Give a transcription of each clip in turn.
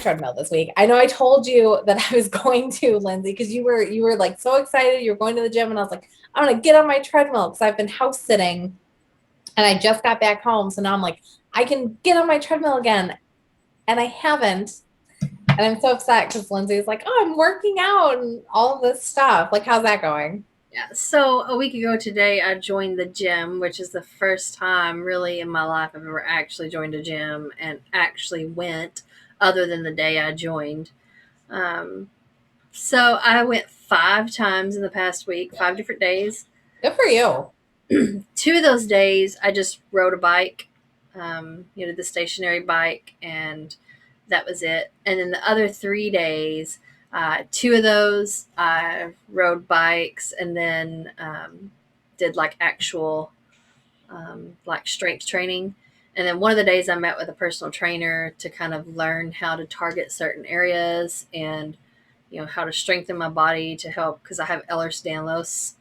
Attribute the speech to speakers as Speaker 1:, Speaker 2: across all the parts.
Speaker 1: treadmill this week. I know I told you that I was going to, Lindsey, because you were like so excited. You were going to the gym, and I was like, I'm gonna get on my treadmill because I've been house sitting, and I just got back home. So now I'm like, I can get on my treadmill again, and I haven't. And I'm so upset because Lindsey's like, oh, I'm working out and all of this stuff. Like, how's that going?
Speaker 2: Yeah, so a week ago today, I joined the gym, which is the first time really in my life I've ever actually joined a gym and actually went, other than the day I joined. Um, so I went 5 times in the past week, 5 different days.
Speaker 1: Good for you.
Speaker 2: 2 of those days, I just rode a bike, the stationary bike, and that was it. And then the other 3 days, 2 of those I rode bikes and then did like actual like strength training. And then one of the days I met with a personal trainer to kind of learn how to target certain areas and how to strengthen my body to help because I have Ehlers-Danlos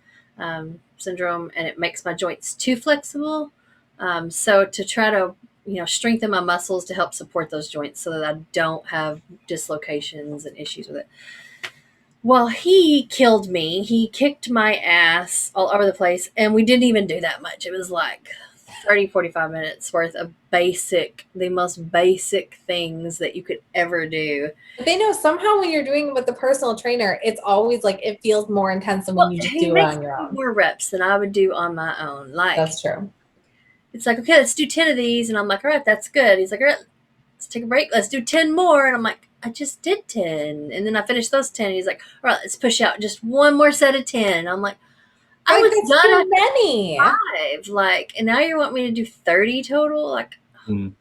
Speaker 2: syndrome and it makes my joints too flexible. So to try to strengthen my muscles to help support those joints so that I don't have dislocations and issues with it. Well, he killed me. He kicked my ass all over the place, and we didn't even do that much. It was like 30, 45 minutes worth of the most basic things that you could ever do.
Speaker 1: But they know somehow when you're doing it with the personal trainer, it's always like it feels more intense than when
Speaker 2: Well,
Speaker 1: you just
Speaker 2: he
Speaker 1: do it
Speaker 2: makes
Speaker 1: on your own.
Speaker 2: more reps than I would do on my own. Like,
Speaker 1: That's true.
Speaker 2: it's like, okay, let's do 10 of these. And I'm like, all right, that's good. He's like, all right, let's take a break. Let's do 10 more. And I'm like, I just did 10. And then I finished those 10. He's like, all right, let's push out just one more set of 10. And I'm like, I
Speaker 1: Like,
Speaker 2: was
Speaker 1: that's
Speaker 2: done
Speaker 1: too
Speaker 2: at
Speaker 1: many.
Speaker 2: 5. Like, and now you want me to do 30 total? Like,
Speaker 3: Mm.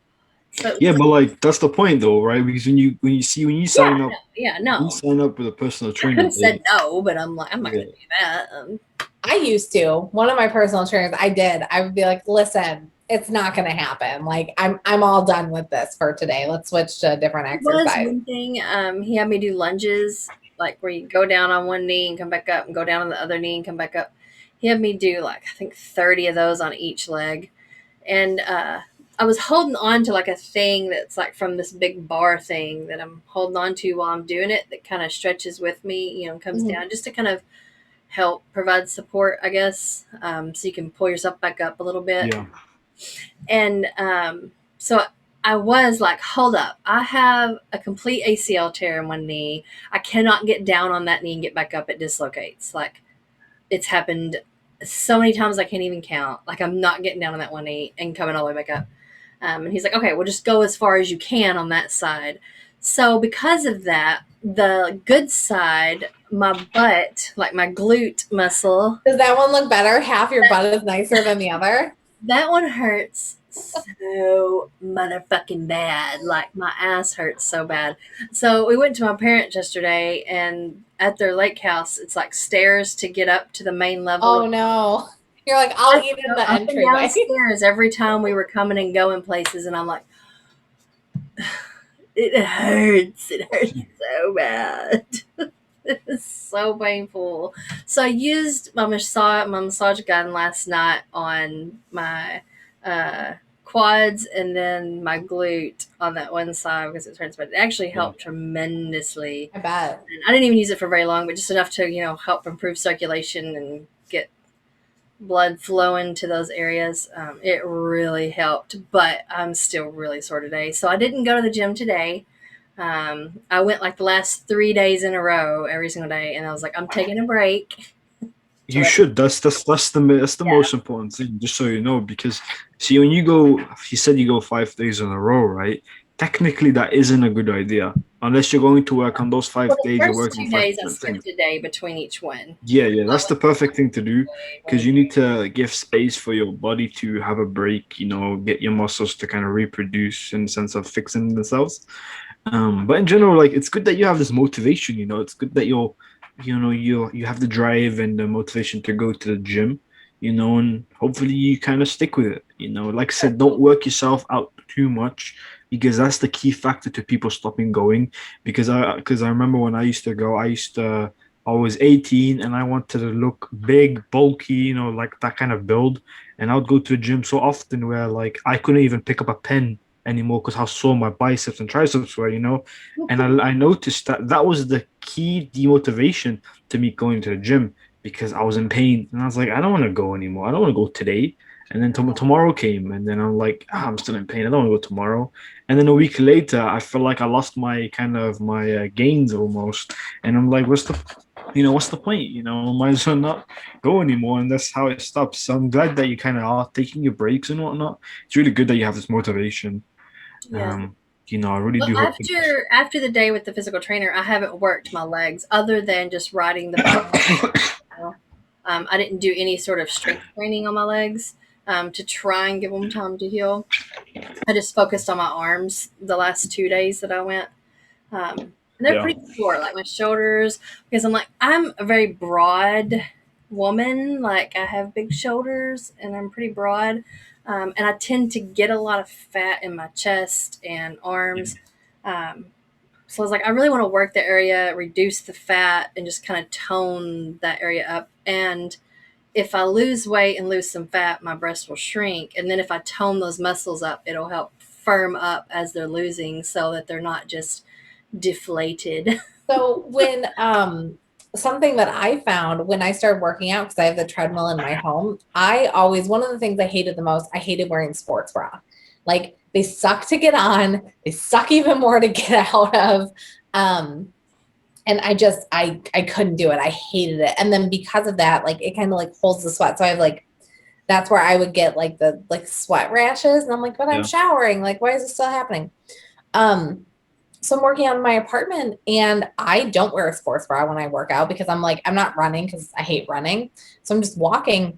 Speaker 2: so
Speaker 3: Yeah, but like that's the point though, right? Because when you sign up
Speaker 2: yeah,
Speaker 3: when you
Speaker 2: no.
Speaker 3: sign up with a personal
Speaker 2: I could
Speaker 3: trainer,
Speaker 2: have said no, but I'm like, I'm not
Speaker 3: yeah,
Speaker 2: going to do that.
Speaker 1: I used to. One of my personal trainers, I did. I would be like, listen, it's not going to happen. Like, I'm all done with this for today. Let's switch to a different
Speaker 2: It was
Speaker 1: exercise.
Speaker 2: one thing. He had me do lunges, like where you go down on one knee and come back up, and go down on the other knee and come back up. He had me do like I think 30 of those on each leg, and I was holding on to like a thing that's like from this big bar thing that I'm holding on to while I'm doing it that kind of stretches with me, comes
Speaker 1: Mhm.
Speaker 2: down just to kind of help provide support, I guess, so you can pull yourself back up a little bit.
Speaker 3: yeah.
Speaker 2: And so I was like, hold up, I have a complete ACL tear in one knee. I cannot get down on that knee and get back up. It dislocates. Like, it's happened so many times I can't even count. Like, I'm not getting down on that one knee and coming all the way back up. And he's like, okay, well, just go as far as you can on that side. So because of that, the good side, my butt, like my glute muscle,
Speaker 1: Does that one look better? Half your butt is nicer than the other?
Speaker 2: that one hurts so motherfucking bad. Like, my ass hurts so bad. So we went to my parents yesterday, and at their lake house, it's like stairs to get up to the main level.
Speaker 1: Oh, no. You're like, I'll eat in the
Speaker 2: Up and
Speaker 1: entryway.
Speaker 2: downstairs every time we were coming and going places, and I'm like, it hurts. It hurts so bad. It's so painful. So I used my massage gun last night on my uh, quads and then my glute on that one side because it hurts, but it actually helped tremendously.
Speaker 1: I bet.
Speaker 2: And I didn't even use it for very long, but just enough to help improve circulation and get blood flowing to those areas. It really helped, but I'm still really sore today. So I didn't go to the gym today. I went like the last 3 days in a row every single day, and I was like, I'm taking a break.
Speaker 3: You should. That's the
Speaker 2: Yeah,
Speaker 3: most important thing, just so you know, because see when you said you go 5 days in a row, right? Technically that isn't a good idea. Unless you're going to work on those five
Speaker 2: well, the
Speaker 3: days, you're
Speaker 2: first
Speaker 3: working on
Speaker 2: two
Speaker 3: five
Speaker 2: days I
Speaker 3: different things.
Speaker 2: skipped a day between each one.
Speaker 3: Yeah, yeah,
Speaker 2: I
Speaker 3: that's the
Speaker 2: went
Speaker 3: perfect thing to do because you
Speaker 2: Wednesday.
Speaker 3: need to give space for your body to have a break, get your muscles to kind of reproduce in the sense of fixing themselves. But in general, like it's good that you have this motivation, it's good that you have the drive and the motivation to go to the gym, and hopefully you kind of stick with it. Like I said, don't work yourself out too much because that's the key factor to people stopping going. Because I remember when I used to go, I was 18 and I wanted to look big, bulky, like that kind of build. And I would go to the gym so often where like I couldn't even pick up a pen anymore because how sore my biceps and triceps were, you know. And I noticed that that was the key demotivation to me going to the gym because I was in pain. And I was like, I don't want to go anymore. I don't want to go today. And then tomorrow came, and then I'm like, I'm still in pain. I don't want to go tomorrow. And then a week later, I feel like I lost my kind of my gains almost. And I'm like, what's the point? You know, might as well not go anymore. And that's how it stops. So I'm glad that you kind of are taking your breaks and whatnot. It's really good that you have this motivation.
Speaker 2: Yeah.
Speaker 3: I really
Speaker 2: Well,
Speaker 3: do hope.
Speaker 2: after the day with the physical trainer, I haven't worked my legs other than just riding the bike. I didn't do any sort of strength training on my legs to try and give them time to heal. I just focused on my arms the last 2 days that I went. And they're
Speaker 3: Yeah.
Speaker 2: pretty sore, like my shoulders, because I'm a very broad woman. Like I have big shoulders and I'm pretty broad. And I tend to get a lot of fat in my chest and arms. So I was like, I really want to work the area, reduce the fat, and just kind of tone that area up. And if I lose weight and lose some fat, my breast will shrink. And then if I tone those muscles up, it'll help firm up as they're losing so that they're not just deflated.
Speaker 1: So when something that I found when I started working out, because I have the treadmill in my home, one of the things I hated the most, I hated wearing sports bra. Like they suck to get on, they suck even more to get out of. And I couldn't do it. I hated it. And then because of that, like it kind of like holds the sweat. So I have like, that's where I would get like the like sweat rashes. And I'm like, but I'm showering. Like, why is this still happening? So I'm working on my apartment and I don't wear a sports bra when I work out because I'm like, I'm not running because I hate running. So I'm just walking.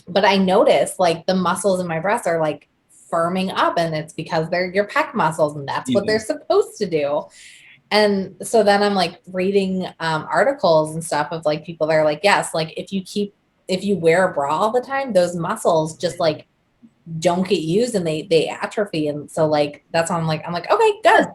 Speaker 1: But I notice like the muscles in my breasts are like firming up, and it's because they're your pec muscles and that's what they're supposed to do. And so then I'm like reading articles and stuff of like people that are like, yes, like if you wear a bra all the time, those muscles just like don't get used and they atrophy. And so like that's why I'm like, okay, good.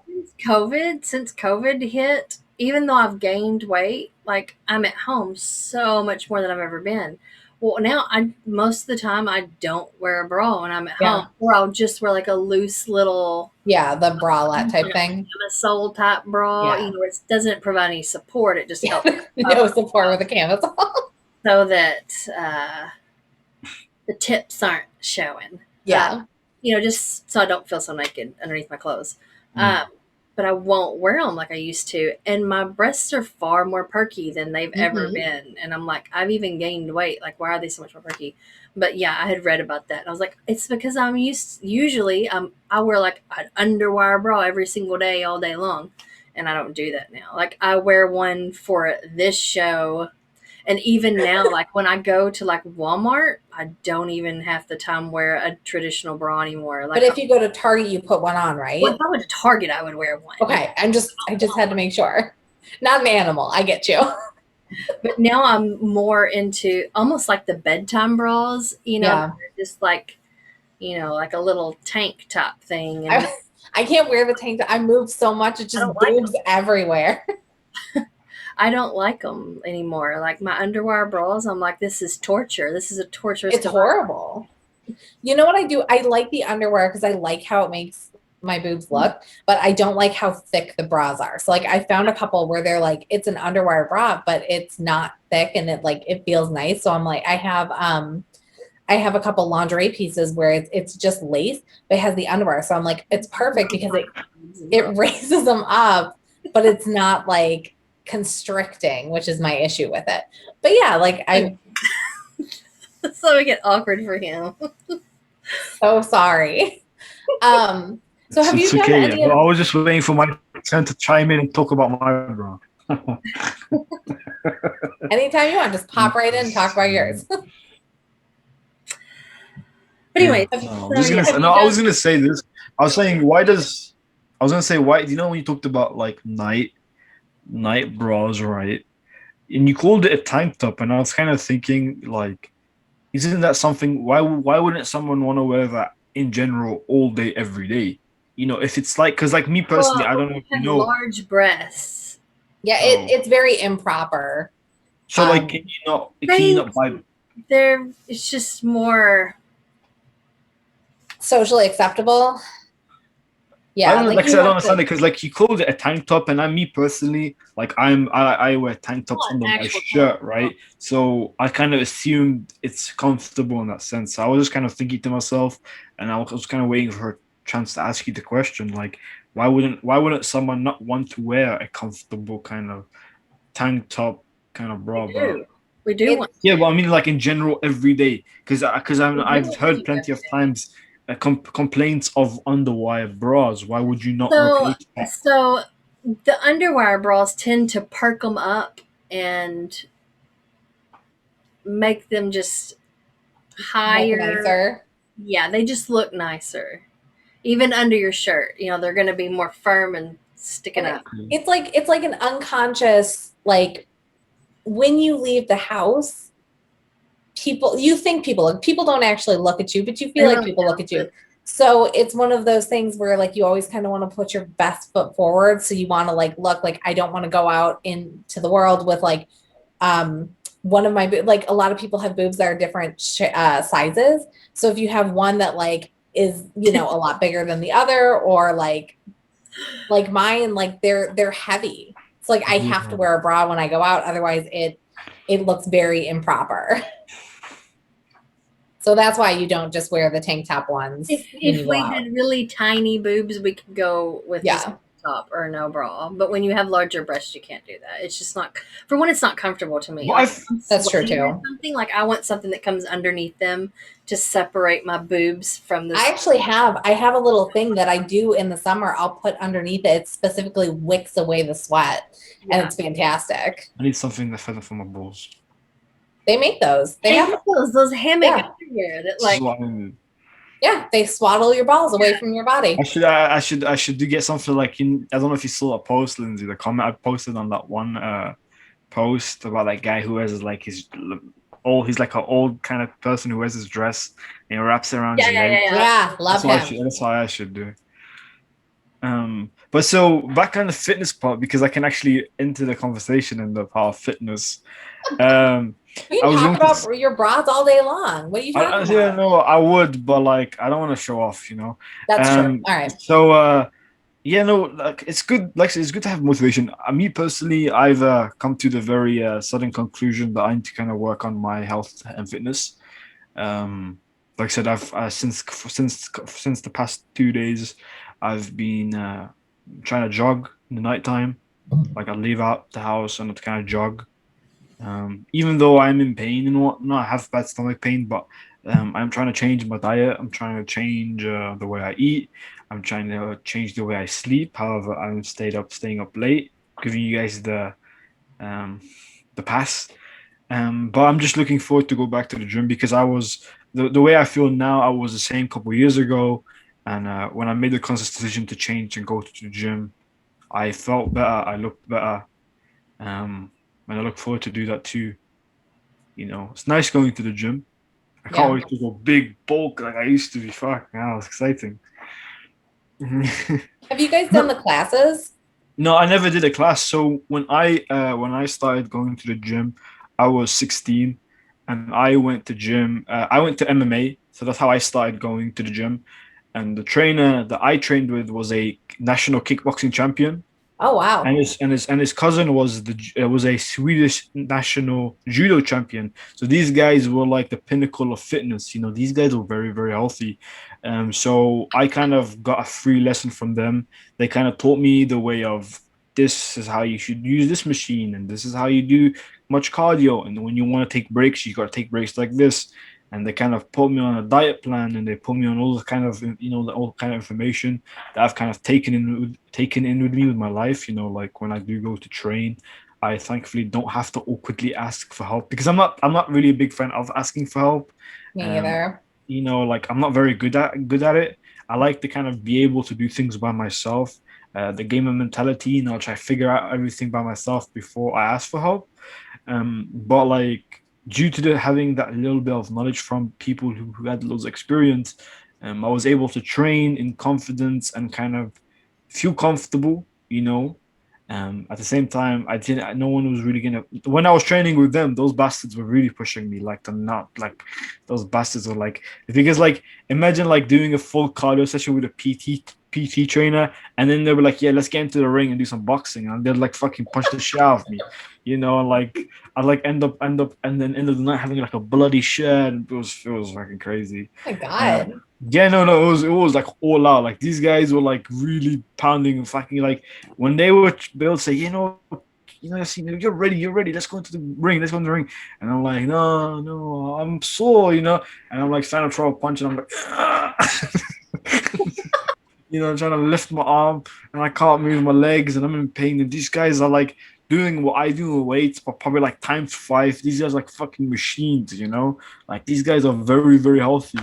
Speaker 2: Since COVID hit, even though I've gained weight, like I'm at home so much more than I've ever been. Well, now most of the time I don't wear a bra when I'm at home, or I'll just wear like a loose little
Speaker 1: the bralette type thing,
Speaker 2: a sole type bra. You know, it doesn't provide any support. It just helps
Speaker 1: no support with a camisole,
Speaker 2: so that the tips aren't showing. Just so I don't feel so naked underneath my clothes. But I won't wear them like I used to. And my breasts are far more perky than they've ever been. And I'm like, I've even gained weight. Like, why are they so much more perky? But yeah, I had read about that. And I was like, it's because I wear like an underwire bra every single day, all day long. And I don't do that now. Like I wear one for this show. And even now, like when I go to like Walmart, I don't even half the time wear a traditional bra anymore. Like,
Speaker 1: but if you go to Target, you put one on, right?
Speaker 2: Well, if I went to Target, I would wear one.
Speaker 1: Okay, I just had to make sure. Not an animal, I get you.
Speaker 2: But now I'm more into almost like the bedtime bras, just like, like a little tank top thing. And
Speaker 1: I can't wear the tank top. I move so much, it just boobs everywhere.
Speaker 2: I don't like them anymore. Like my underwire bras, I'm like, this is torture. This is a torturous.
Speaker 1: It's horrible. You know what I do? I like the underwear because I like how it makes my boobs look, but I don't like how thick the bras are. So like I found a couple where they're like, it's an underwire bra, but it's not thick and it feels nice. So I'm like, I have a couple lingerie pieces where it's just lace, but it has the underwear. So I'm like, it's perfect because it raises them up, but it's not like constricting, which is my issue with it. But yeah, like
Speaker 2: so we get awkward for him.
Speaker 1: So sorry. So have you done any?
Speaker 3: I was just waiting for my turn to chime in and talk about my bra.
Speaker 1: Anytime you want, just pop right in and talk about yours.
Speaker 2: But anyway,
Speaker 3: I was gonna say this. I was gonna say why? Do you know when you talked about like night bras, right? And you called it a tank top, and I was kind of thinking like, isn't that something? Why wouldn't someone want to wear that in general all day, every day? If it's like, because like me personally, I don't know if you know,
Speaker 2: large breasts.
Speaker 1: Yeah, it's very improper.
Speaker 3: So like, can you not buy?
Speaker 2: It's just more
Speaker 1: socially acceptable. Yeah,
Speaker 3: I don't
Speaker 1: like
Speaker 3: like I
Speaker 1: you
Speaker 3: said, I don't
Speaker 1: have
Speaker 3: understand
Speaker 1: to.
Speaker 3: it because like you called it a tank top, and me personally, like I wear tank tops
Speaker 2: Not
Speaker 3: under
Speaker 2: an
Speaker 3: my
Speaker 2: actual
Speaker 3: shirt,
Speaker 2: tank top.
Speaker 3: right? So I kind of assumed it's comfortable in that sense. So I was just kind of thinking to myself, and I was kind of waiting for a chance to ask you the question, like why wouldn't someone not want to wear a comfortable kind of tank top kind of
Speaker 2: We
Speaker 3: bra? But
Speaker 2: do. We do
Speaker 1: It's
Speaker 2: want
Speaker 3: yeah, but
Speaker 2: to.
Speaker 3: I mean like in general every day, because
Speaker 2: We do
Speaker 3: I've
Speaker 2: want to
Speaker 3: heard plenty of
Speaker 2: every day.
Speaker 3: times complaints of underwire bras. Why would you not
Speaker 2: So,
Speaker 3: replace that?
Speaker 2: so the underwire bras tend to perk them up and make them just
Speaker 1: look
Speaker 2: higher.
Speaker 1: nicer.
Speaker 2: Yeah, they just look nicer. Even under your shirt, they're going to be more firm and sticking
Speaker 1: And
Speaker 2: up.
Speaker 1: it's like an unconscious, like when you leave the house, you think people don't actually look at you, but you
Speaker 2: They
Speaker 1: feel like
Speaker 2: really
Speaker 1: people look
Speaker 2: don't.
Speaker 1: at you. So it's one of those things where like you always kind of want to put your best foot forward. So you want to like look like, I don't want to go out into the world with like um one of my like a lot of people have boobs that are different sizes. So if you have one that like is a lot bigger than the other, or like mine, like they're heavy. It's like I have to
Speaker 3: Yeah.
Speaker 1: wear a bra when I go out, otherwise it looks very improper. So that's why you don't just wear the tank top ones when
Speaker 2: If
Speaker 1: you go
Speaker 2: we
Speaker 1: out.
Speaker 2: had really tiny boobs, we could go with just
Speaker 1: Yeah,
Speaker 2: top or no bra. But when you have larger breasts, you can't do that. It's just not. For one, it's not comfortable to me.
Speaker 3: But
Speaker 2: Like if
Speaker 3: I've
Speaker 2: I'm
Speaker 1: that's true
Speaker 2: sweating or
Speaker 1: too.
Speaker 2: something, like I want something that comes underneath them to separate my boobs from
Speaker 1: I
Speaker 2: this.
Speaker 1: actually I have a little thing that I do in the summer. I'll put underneath it. It specifically wicks away the sweat, and
Speaker 2: Yeah.
Speaker 1: it's fantastic.
Speaker 3: I need something that's feather for my balls.
Speaker 1: They make those. They
Speaker 2: They
Speaker 1: have
Speaker 2: make those hammock
Speaker 1: yeah.
Speaker 2: underwear that
Speaker 3: This is
Speaker 2: like
Speaker 3: what I need.
Speaker 1: Yeah, they swaddle your balls away from your body.
Speaker 3: I should do get something like I don't know if you saw a post, Lindsay, the comment I posted on that one post about that guy who wears like he's like an old kind of person who wears his dress and he wraps it around
Speaker 2: yeah
Speaker 3: his
Speaker 2: yeah
Speaker 3: leg.
Speaker 2: yeah yeah.
Speaker 1: Yeah, love him.
Speaker 3: That's what I should do. But so back on the fitness part, because I can actually enter the conversation in the part of fitness. Um,
Speaker 1: We
Speaker 3: I
Speaker 1: can
Speaker 3: was
Speaker 1: talk
Speaker 3: going to.
Speaker 1: about your bras all day long. What are you talking
Speaker 3: Yeah,
Speaker 1: about?
Speaker 3: no, I would, but like I don't want to show off.
Speaker 1: That's true.
Speaker 3: Um,
Speaker 1: All right.
Speaker 3: so yeah, no, like it's good. Like I said, it's good to have motivation. Me personally, I've come to the very sudden conclusion that I need to kind of work on my health and fitness. Like I said, I've since the past 2 days, I've been trying to jog in the nighttime. Like I leave out the house and I kind of jog. Even though I'm in pain and whatnot, I have bad stomach pain, but I'm trying to change my diet. I'm trying to change the way I eat. I'm trying to change the way I sleep. However, I'm staying up late, giving you guys um, the pass. But I'm just looking forward to go back to the gym because the way I feel now. I was the same couple of years ago, and when I made the conscious decision to change and go to the gym, I felt better. I looked better. Um, and I look forward to do that too. It's nice going to the gym. I can't
Speaker 1: Yeah.
Speaker 3: wait to go big bulk like I used to be. Fuck, now it's exciting.
Speaker 1: Have you guys done the classes?
Speaker 3: No, I never did a class. So when I started going to the gym, I was 16, and I went to gym. I went to MMA, so that's how I started going to the gym. And the trainer that I trained with was a national kickboxing champion.
Speaker 1: Oh
Speaker 3: And
Speaker 1: wow.
Speaker 3: his cousin was a Swedish national judo champion. So these guys were like the pinnacle of fitness. These guys were very very healthy. So I kind of got a free lesson from them. They kind of taught me the way of this is how you should use this machine, and this is how you do much cardio. And when you want to take breaks, you got to take breaks like this. And they kind of put me on a diet plan, and they put me on all the kind of all kind of information that I've kind of taken in with me with my life. Like when I do go to train, I thankfully don't have to awkwardly ask for help because I'm not really a big fan of asking for help.
Speaker 1: Me
Speaker 3: Um,
Speaker 1: either.
Speaker 3: like I'm not very good at it. I like to kind of be able to do things by myself. The gamer mentality, try to figure out everything by myself before I ask for help. But like due to having that little bit of knowledge from people who had loads of experience, I was able to train in confidence and kind of feel comfortable. At the same time, I didn't. No one was really gonna. When I was training with them, those bastards were really pushing me. Like they're not like those bastards were like because like imagine like doing a full cardio session with a PT trainer, and then they were like, "Yeah, let's get into the ring and do some boxing," and they'd like fucking punch the shit out of me, and like I'd like and then end of the night having like a bloody shirt, and it was fucking crazy.
Speaker 1: Oh my
Speaker 3: Uh,
Speaker 1: God.
Speaker 3: yeah, no, it was like all out. Like these guys were like really pounding and fucking like when they would say, you're ready. Let's go into the ring. Let's go into the ring. And I'm like, no, I'm sore, And I'm like trying to throw a punch, and I'm like, trying to lift my arm, and I can't move my legs, and I'm in pain. And these guys are like doing what I do with weights, but probably like times five. These guys are like fucking machines. Like these guys are very, very healthy.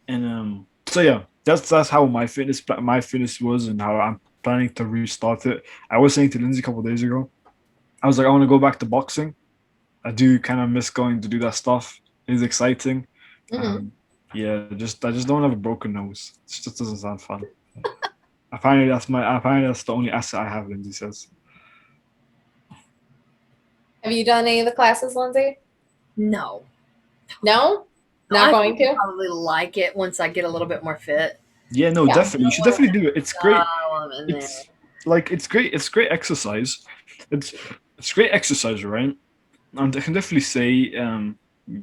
Speaker 3: And so yeah, that's how my fitness was, and how I'm planning to restart it. I was saying to Lindsay a couple of days ago, I was like, I want to go back to boxing. I do kind of miss going to do that stuff. It's exciting.
Speaker 1: Mhm.
Speaker 3: Yeah, I just don't have a broken nose. It just doesn't sound fun. Apparently that's the only asset I have, Lindsay says.
Speaker 1: Have you done any of the classes, Lindsay?
Speaker 2: No.
Speaker 1: No?
Speaker 2: I
Speaker 1: Not going
Speaker 2: think I'll
Speaker 1: to?
Speaker 2: probably like it once I get a little bit more fit.
Speaker 3: Yeah, no,
Speaker 1: Yeah.
Speaker 3: definitely. You should definitely do it. It's great.
Speaker 2: Oh, I'm in there.
Speaker 3: It's like it's great. It's great exercise. It's great exercise, right? And I can definitely say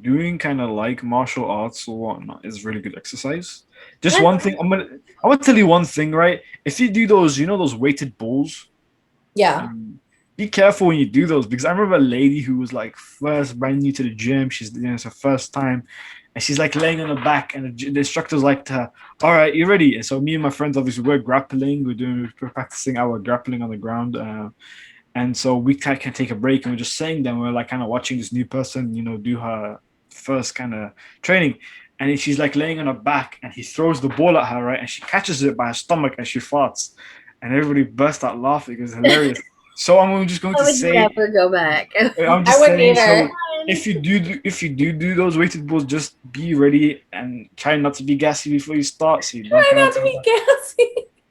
Speaker 3: doing kind of like martial arts or whatnot is really good exercise. Just one thing, I'm gonna tell you one thing, right? If you do those, those weighted balls,
Speaker 1: Yeah.
Speaker 3: be careful when you do those, because I remember a lady who was like first brand new to the gym. It's her first time, and she's like laying on her back, and the instructor's like to her, "All right, you ready?" And so me and my friends, obviously, we're grappling. We're practicing our grappling on the ground. And so we can take a break, and we're just saying them. We're like kind of watching this new person, do her first kind of training. And then she's like laying on her back, and he throws the ball at her, right? And she catches it by her stomach, and she farts. And everybody burst out laughing. It was hilarious. So I'm just going
Speaker 2: I
Speaker 3: to
Speaker 2: would
Speaker 3: say,
Speaker 2: never go back.
Speaker 3: I'm
Speaker 1: I
Speaker 3: just
Speaker 1: wouldn't
Speaker 3: saying,
Speaker 1: either.
Speaker 3: so if you do those weighted balls, just be ready and try not to be gassy before you start. So you don't
Speaker 1: Try
Speaker 3: kind
Speaker 1: not to be gassy.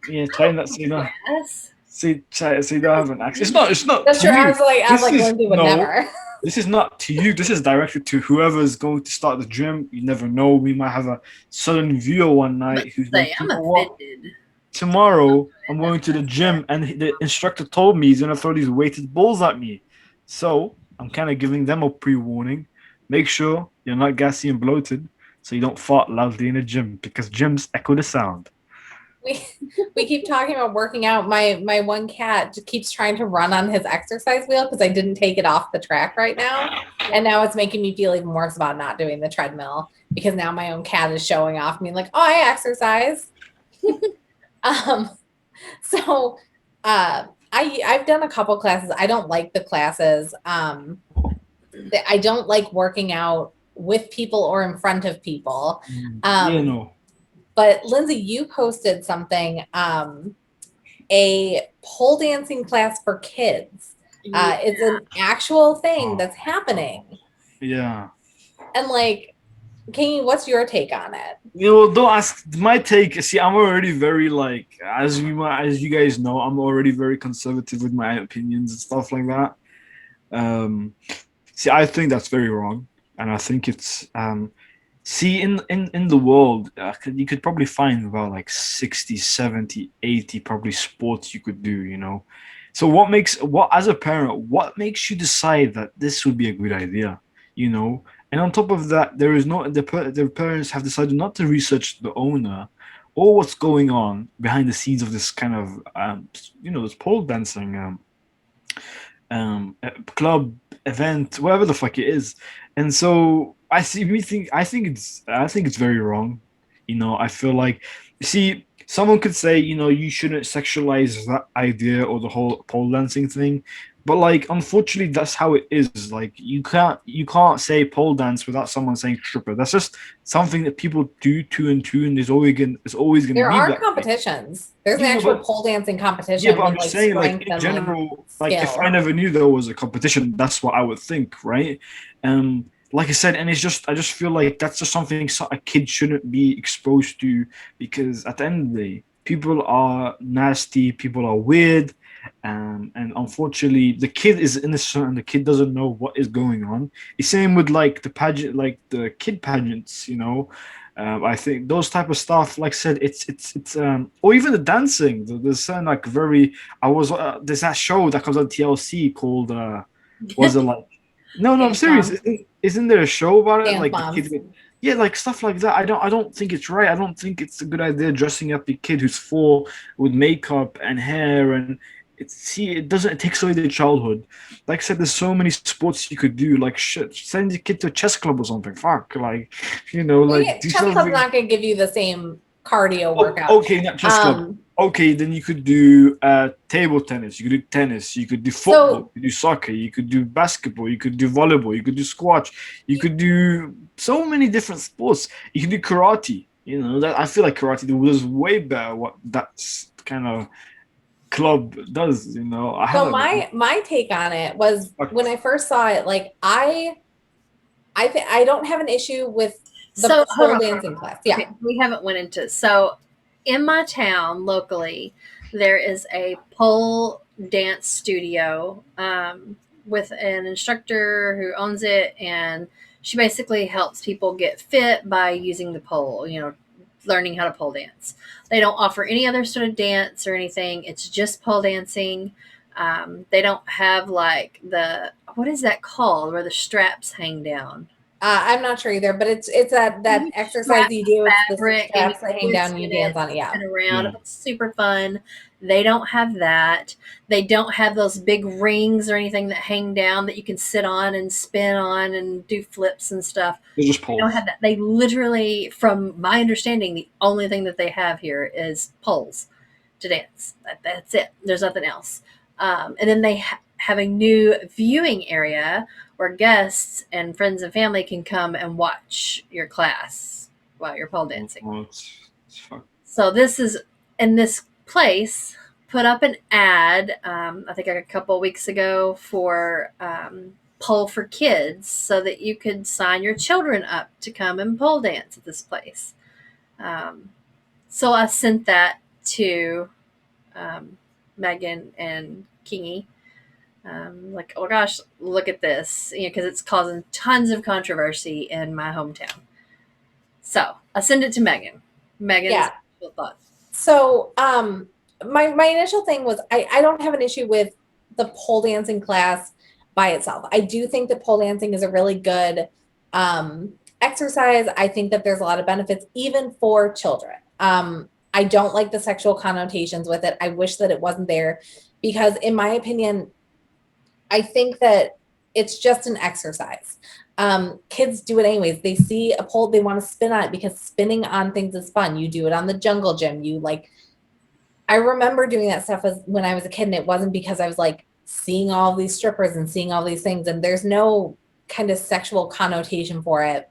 Speaker 3: yeah, try not so you don't
Speaker 2: Yes.
Speaker 3: so you don't have an accident. It's not
Speaker 1: That's
Speaker 3: to
Speaker 1: true.
Speaker 3: you.
Speaker 1: I was like, Lindsay would
Speaker 3: No,
Speaker 1: never.
Speaker 3: this is not to you. This is directed to whoever is going to start the gym. You never know. We might have a sudden viewer one night who's like,
Speaker 2: Say,
Speaker 3: you
Speaker 2: I'm
Speaker 3: know what?
Speaker 2: offended.
Speaker 3: Tomorrow I'm going to the gym, and the instructor told me he's gonna throw these weighted balls at me. So I'm kind of giving them a pre-warning. Make sure you're not gassy and bloated, so you don't fart loudly in a gym, because gyms echo the sound.
Speaker 1: We keep talking about working out. My one cat just keeps trying to run on his exercise wheel because I didn't take it off the track right now. And now it's making me feel even worse about not doing the treadmill, because now my own cat is showing off me like, oh, I exercise. um so I've done a couple classes. I don't like the classes. I don't like working out with people or in front of people.
Speaker 3: No.
Speaker 1: But Lindsay, you posted something, a pole dancing class for kids. It's an actual thing that's happening.
Speaker 3: Yeah.
Speaker 1: And like, Kingy, what's your take on it?
Speaker 3: Don't ask my take. See, I'm already very like, as you guys know, I'm already very conservative with my opinions and stuff like that. See, I think that's very wrong, and I think it's see, in the world, you could probably find about like 60, 70, 80 probably sports you could do. So as a parent, what makes you decide that this would be a good idea? And on top of that, there is no the parents have decided not to research the owner or what's going on behind the scenes of this kind of this pole dancing club event, whatever the fuck it is. And so I think it's very wrong. I feel like, see, someone could say, you shouldn't sexualize that idea or the whole pole dancing thing. But like, unfortunately, that's how it is. Like, you can't say pole dance without someone saying stripper. That's just something that people do two and two, and there's always gonna
Speaker 1: There
Speaker 3: be
Speaker 1: are
Speaker 3: that.
Speaker 1: competitions. There's an
Speaker 3: Yeah,
Speaker 1: actual
Speaker 3: but-
Speaker 1: pole dancing competition.
Speaker 3: Yeah, but I'm
Speaker 1: with,
Speaker 3: just saying, like,
Speaker 1: strength
Speaker 3: in
Speaker 1: and,
Speaker 3: general, like, if
Speaker 1: skill.
Speaker 3: I never knew there was a competition, that's what I would think, right? Like I said, and I just feel like that's just something a kid shouldn't be exposed to, because at the end of the day, people are nasty, people are weird, and unfortunately, the kid is innocent, and the kid doesn't know what is going on. The same with like the pageant, like the kid pageants, I think those type of stuff, like I said, it's or even the dancing. There's certain like very. I was there's that show that comes on TLC called was it like? No, no, I'm
Speaker 1: Dance
Speaker 3: serious.
Speaker 1: moms,
Speaker 3: Isn't there a show about it?
Speaker 1: dance
Speaker 3: Like the kids,
Speaker 1: moms.
Speaker 3: yeah, like stuff like that. I don't think it's right. I don't think it's a good idea dressing up a kid who's 4 with makeup and hair and it doesn't, it takes away their childhood. Like I said, there's so many sports you could do. Like shit, send your kid to a chess club or something. Fuck, like
Speaker 1: Well,
Speaker 3: like
Speaker 1: yeah,
Speaker 3: do
Speaker 1: chess club's
Speaker 3: something.
Speaker 1: not going to give you the same cardio
Speaker 3: Oh,
Speaker 1: workout.
Speaker 3: okay, not chess club.
Speaker 1: Um,
Speaker 3: Okay, then you could do table tennis. You could do tennis. You could do football.
Speaker 1: so
Speaker 3: You could do soccer. You could do basketball. You could do volleyball. You could do squash. You could do so many different sports. You can do karate. That I feel like karate was way better. What that kind of club does. I
Speaker 1: So
Speaker 3: haven't.
Speaker 1: my take on it was when I first saw it, like I don't have an issue with the
Speaker 2: So hold
Speaker 1: pole
Speaker 2: on.
Speaker 1: dancing class. Yeah.
Speaker 2: Okay, we haven't went into so in my town locally there is a pole dance studio with an instructor who owns it, and she basically helps people get fit by using the pole, learning how to pole dance. They don't offer any other sort of dance or anything. It's just pole dancing. They don't have like the what is that called where the straps hang down?
Speaker 1: I'm not sure either, but it's that
Speaker 2: You
Speaker 1: exercise
Speaker 2: strap
Speaker 1: you do. It's the
Speaker 2: fabric and you
Speaker 1: straps that hang down and you
Speaker 2: loosen
Speaker 1: dance
Speaker 2: it
Speaker 1: on it. Yeah.
Speaker 2: and around.
Speaker 3: Yeah,
Speaker 2: It's super fun. They don't have that. They don't have those big rings or anything that hang down that you can sit on and spin on and do flips and stuff.
Speaker 3: it's just
Speaker 2: They don't
Speaker 3: poles.
Speaker 2: have that. They literally, from my understanding, the only thing that they have here is poles to dance. That's it. There's nothing else. And then they have a new viewing area where guests and friends and family can come and watch your class while you're pole dancing.
Speaker 3: Oh, it's fuck.
Speaker 2: So this is in this place put up an ad. I think a couple weeks ago for Pole4Kids, so that you could sign your children up to come and pole dance at this place. Um, so I sent that to Megan and Kingy. Like, oh gosh, look at this, because it's causing tons of controversy in my hometown. So I send it to Megan. Megan's
Speaker 1: Yeah.
Speaker 2: thought.
Speaker 1: So my initial thing was I don't have an issue with the pole dancing class by itself. I do think that pole dancing is a really good exercise. I think that there's a lot of benefits even for children. I don't like the sexual connotations with it. I wish that it wasn't there because in my opinion, I think that it's just an exercise. Kids do it anyways. They see a pole, they want to spin on it because spinning on things is fun. You do it on the jungle gym. I remember doing that stuff when I was a kid, and it wasn't because I was like seeing all these strippers and seeing all these things, and there's no kind of sexual connotation for it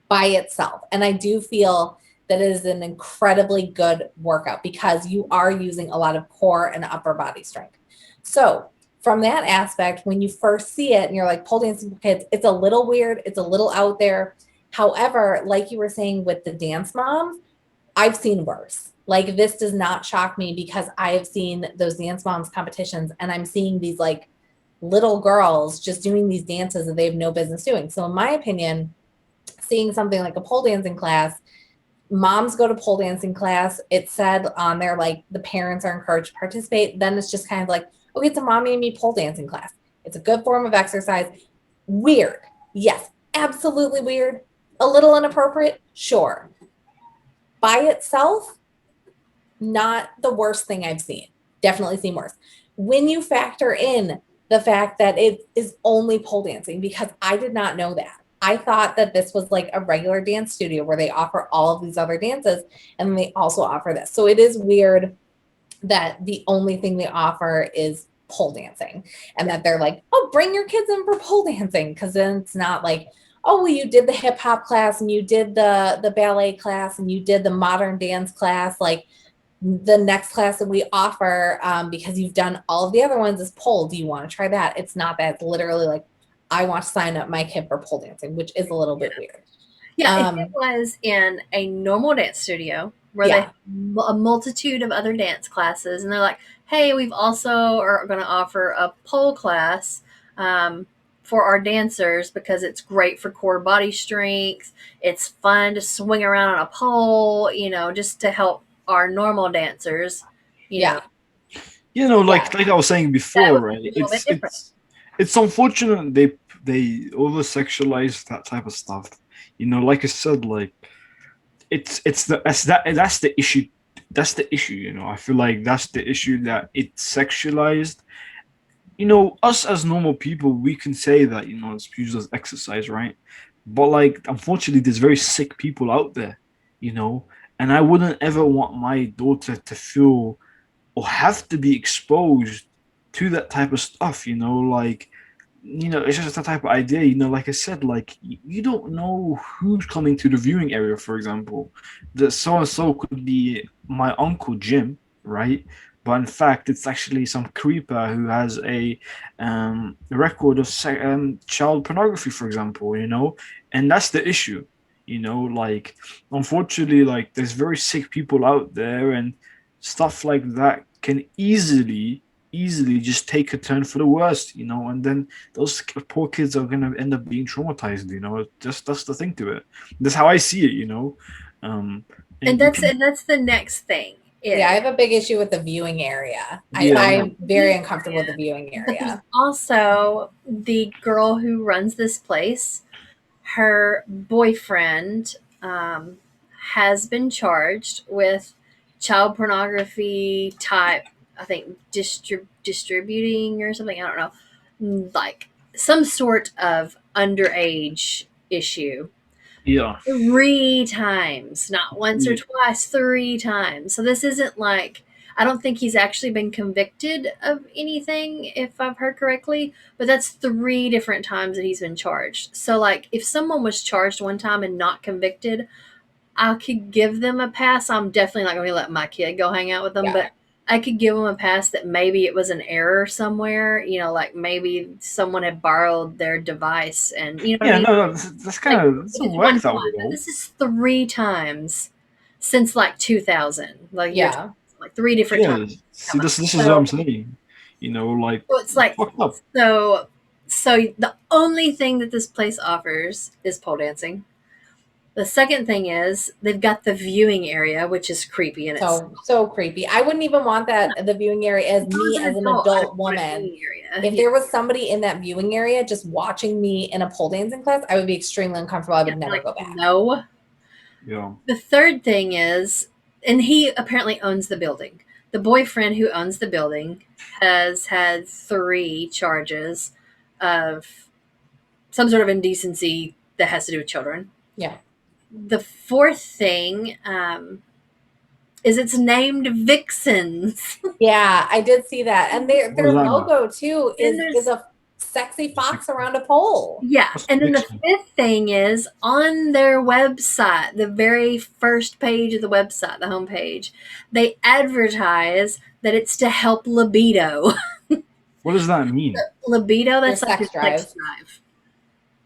Speaker 1: by itself. And I do feel that it is an incredibly good workout because you are using a lot of core and upper body strength. So from that aspect, when you first see it and you're like pole dancing for kids, it's a little weird. It's a little out there. However, like you were saying with the dance moms, I've seen worse. Like this does not shock me because I have seen those dance moms competitions and I'm seeing these like little girls just doing these dances that they have no business doing. So in my opinion, seeing something like a pole dancing class, moms go to pole dancing class. It said on there, like the parents are encouraged to participate. Then it's just kind of like, okay, it's a mommy and me pole dancing class. It's a good form of exercise. Weird. Yes, absolutely weird. A little inappropriate. Sure. By itself, not the worst thing I've seen. Definitely seen worse. When you factor in the fact that it is only pole dancing, because I did not know that. I thought that this was like a regular dance studio where they offer all of these other dances and they also offer this. So it is weird that the only thing they offer is pole dancing and that they're like, oh, bring your kids in for pole dancing. Because then it's not like, oh, well, you did the hip hop class and you did the ballet class and you did the modern dance class. Like the next class that we offer, because you've done all of the other ones is pole. Do you want to try that? It's not that. It's literally like, I want to sign up my kid for pole dancing, which is a little bit weird.
Speaker 2: Yeah, if it was in a normal dance studio where they have a multitude of other dance classes, and they're like, "Hey, we've also are going to offer a pole class," for our dancers because it's great for core body strength. It's fun to swing around on a pole, just to help our normal dancers,
Speaker 1: Yeah.
Speaker 3: Like I was saying
Speaker 2: that
Speaker 3: before,
Speaker 2: would
Speaker 3: right?
Speaker 2: be a little bit different.
Speaker 3: It's unfortunate they over sexualize that type of stuff. Like I said, like that's the issue. That's the issue. I feel like that's the issue, that it's sexualized. Us as normal people, we can say that, it's used as exercise, right? But like, unfortunately, there's very sick people out there, you know, and I wouldn't ever want my daughter to feel or have to be exposed to that type of stuff, like, it's just that type of idea, like I said, like, you don't know who's coming to the viewing area, for example. That so and so could be my uncle Jim, right? But in fact, it's actually some creeper who has a record of child pornography, for example, and that's the issue, like, unfortunately, like, there's very sick people out there, and stuff like that can easily just take a turn for the worst, and then those poor kids are gonna end up being traumatized. Just that's the thing to it. That's how I see it. Um,
Speaker 2: And that's the next thing.
Speaker 1: Yeah, I have a big issue with the viewing area.
Speaker 3: Yeah,
Speaker 1: I'm very uncomfortable with the viewing
Speaker 2: But there's
Speaker 1: area.
Speaker 2: also the girl who runs this place. Her boyfriend has been charged with child pornography type, I think, distributing or something. I don't know, like some sort of underage issue.
Speaker 3: yeah,
Speaker 2: 3 times, not once or twice, 3 times. So this isn't like, I don't think he's actually been convicted of anything, if I've heard correctly, but that's 3 different times that he's been charged. So, like, if someone was charged one time and not convicted, I could give them a pass. I'm definitely not going to let my kid go hang out with them,
Speaker 1: Yeah.
Speaker 2: but I could give them a pass that maybe it was an error somewhere, like maybe someone had borrowed their device and, what I
Speaker 3: yeah.
Speaker 2: mean?
Speaker 3: No, that's kind of
Speaker 2: It's
Speaker 3: doesn't
Speaker 2: one
Speaker 3: work that
Speaker 2: time,
Speaker 3: way,
Speaker 2: but
Speaker 3: though.
Speaker 2: this is 3 times since like 2000, like
Speaker 1: Yeah.
Speaker 2: like 3 different
Speaker 3: Yeah.
Speaker 2: times.
Speaker 3: See, this is what I'm saying. Like,
Speaker 2: So it's like,
Speaker 3: fucked up.
Speaker 2: so the only thing that this place offers is pole dancing. The second thing is they've got the viewing area, which is creepy in itself.
Speaker 1: So creepy. I wouldn't even want that, the viewing area, as me as an
Speaker 2: I
Speaker 1: adult
Speaker 2: don't want a
Speaker 1: woman.
Speaker 2: viewing area.
Speaker 1: If there was somebody in that viewing area just watching me in a pole dancing class, I would be extremely uncomfortable. I would never go back.
Speaker 2: No.
Speaker 3: Yeah.
Speaker 2: The third thing is, and he apparently owns the building. The boyfriend who owns the building has had 3 charges of some sort of indecency that has to do with children.
Speaker 1: Yeah.
Speaker 2: The fourth thing is it's named Vixens.
Speaker 1: Yeah, I did see that. And their
Speaker 3: What does that mean?
Speaker 1: logo too
Speaker 2: And
Speaker 1: is a sexy fox around a pole.
Speaker 2: Yeah.
Speaker 3: What's
Speaker 2: And then the
Speaker 3: Vixen?
Speaker 2: fifth thing is on their website, the very first page of the website, the homepage, they advertise that it's to help libido.
Speaker 3: What does that mean?
Speaker 2: Libido, that's
Speaker 1: Your
Speaker 2: like
Speaker 1: sex
Speaker 2: your sex
Speaker 1: drive.
Speaker 2: drive.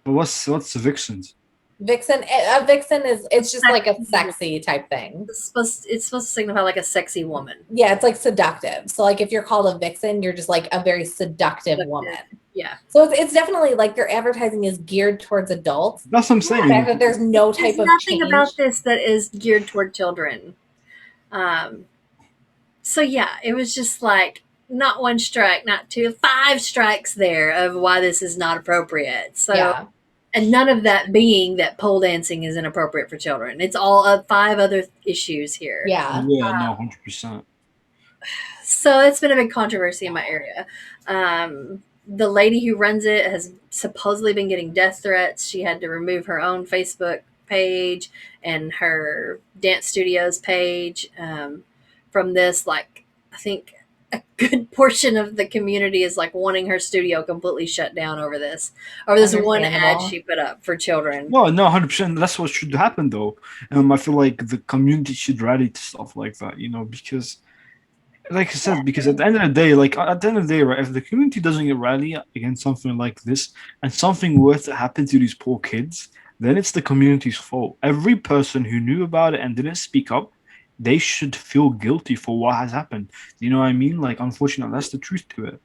Speaker 3: But what's the vixens?
Speaker 1: Vixen, a vixen it's just like a sexy type thing.
Speaker 2: It's supposed to signify like a sexy woman.
Speaker 1: Yeah, it's like seductive. So like if you're called a vixen, you're just like a very seductive woman.
Speaker 2: Yeah.
Speaker 1: So it's definitely like their advertising is geared towards adults.
Speaker 3: That's what I'm
Speaker 1: The fact
Speaker 3: saying.
Speaker 1: that there's no type
Speaker 2: There's
Speaker 1: of
Speaker 2: nothing
Speaker 1: change.
Speaker 2: about this that is geared toward children. So yeah, it was just like not one strike, not two, 5 strikes there of why this is not appropriate. So
Speaker 1: Yeah.
Speaker 2: and none of that being that pole dancing is inappropriate for children. It's all 5 other issues here.
Speaker 1: Yeah.
Speaker 3: Yeah, no, 100%.
Speaker 2: So it's been a big controversy in my area. The lady who runs it has supposedly been getting death threats. She had to remove her own Facebook page and her dance studios page from this. Like, I think a good portion of the community is like wanting her studio completely shut down over this one ad
Speaker 1: Understandable.
Speaker 2: she put up for children.
Speaker 3: No, 100%. That's what should happen, though. I feel like the community should rally to stuff like that, because, like I said, because at the end of the day, right, if the community doesn't rally against something like this and something were to happen to these poor kids, then it's the community's fault. Every person who knew about it and didn't speak up, they should feel guilty for what has happened. You know what I mean? Like, unfortunately, that's the truth to it.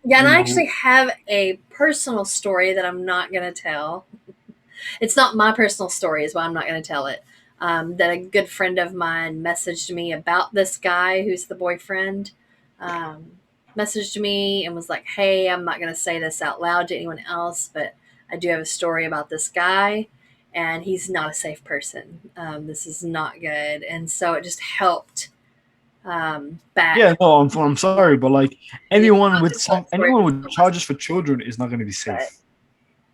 Speaker 2: Yeah, and
Speaker 3: You
Speaker 2: I
Speaker 3: know,
Speaker 2: actually have a personal story that I'm not going to tell. It's not my personal story, is why I'm not going to tell it. That a good friend of mine messaged me about this guy who's the boyfriend. Um, Messaged me and was like, "Hey, I'm not going to say this out loud to anyone else, but I do have a story about this guy, and he's not a safe person. This is not good." And so it just helped
Speaker 3: yeah,
Speaker 2: back.
Speaker 3: no, I'm sorry, but like
Speaker 2: Yeah,
Speaker 3: anyone with charges for children is not going to be
Speaker 2: but
Speaker 3: safe.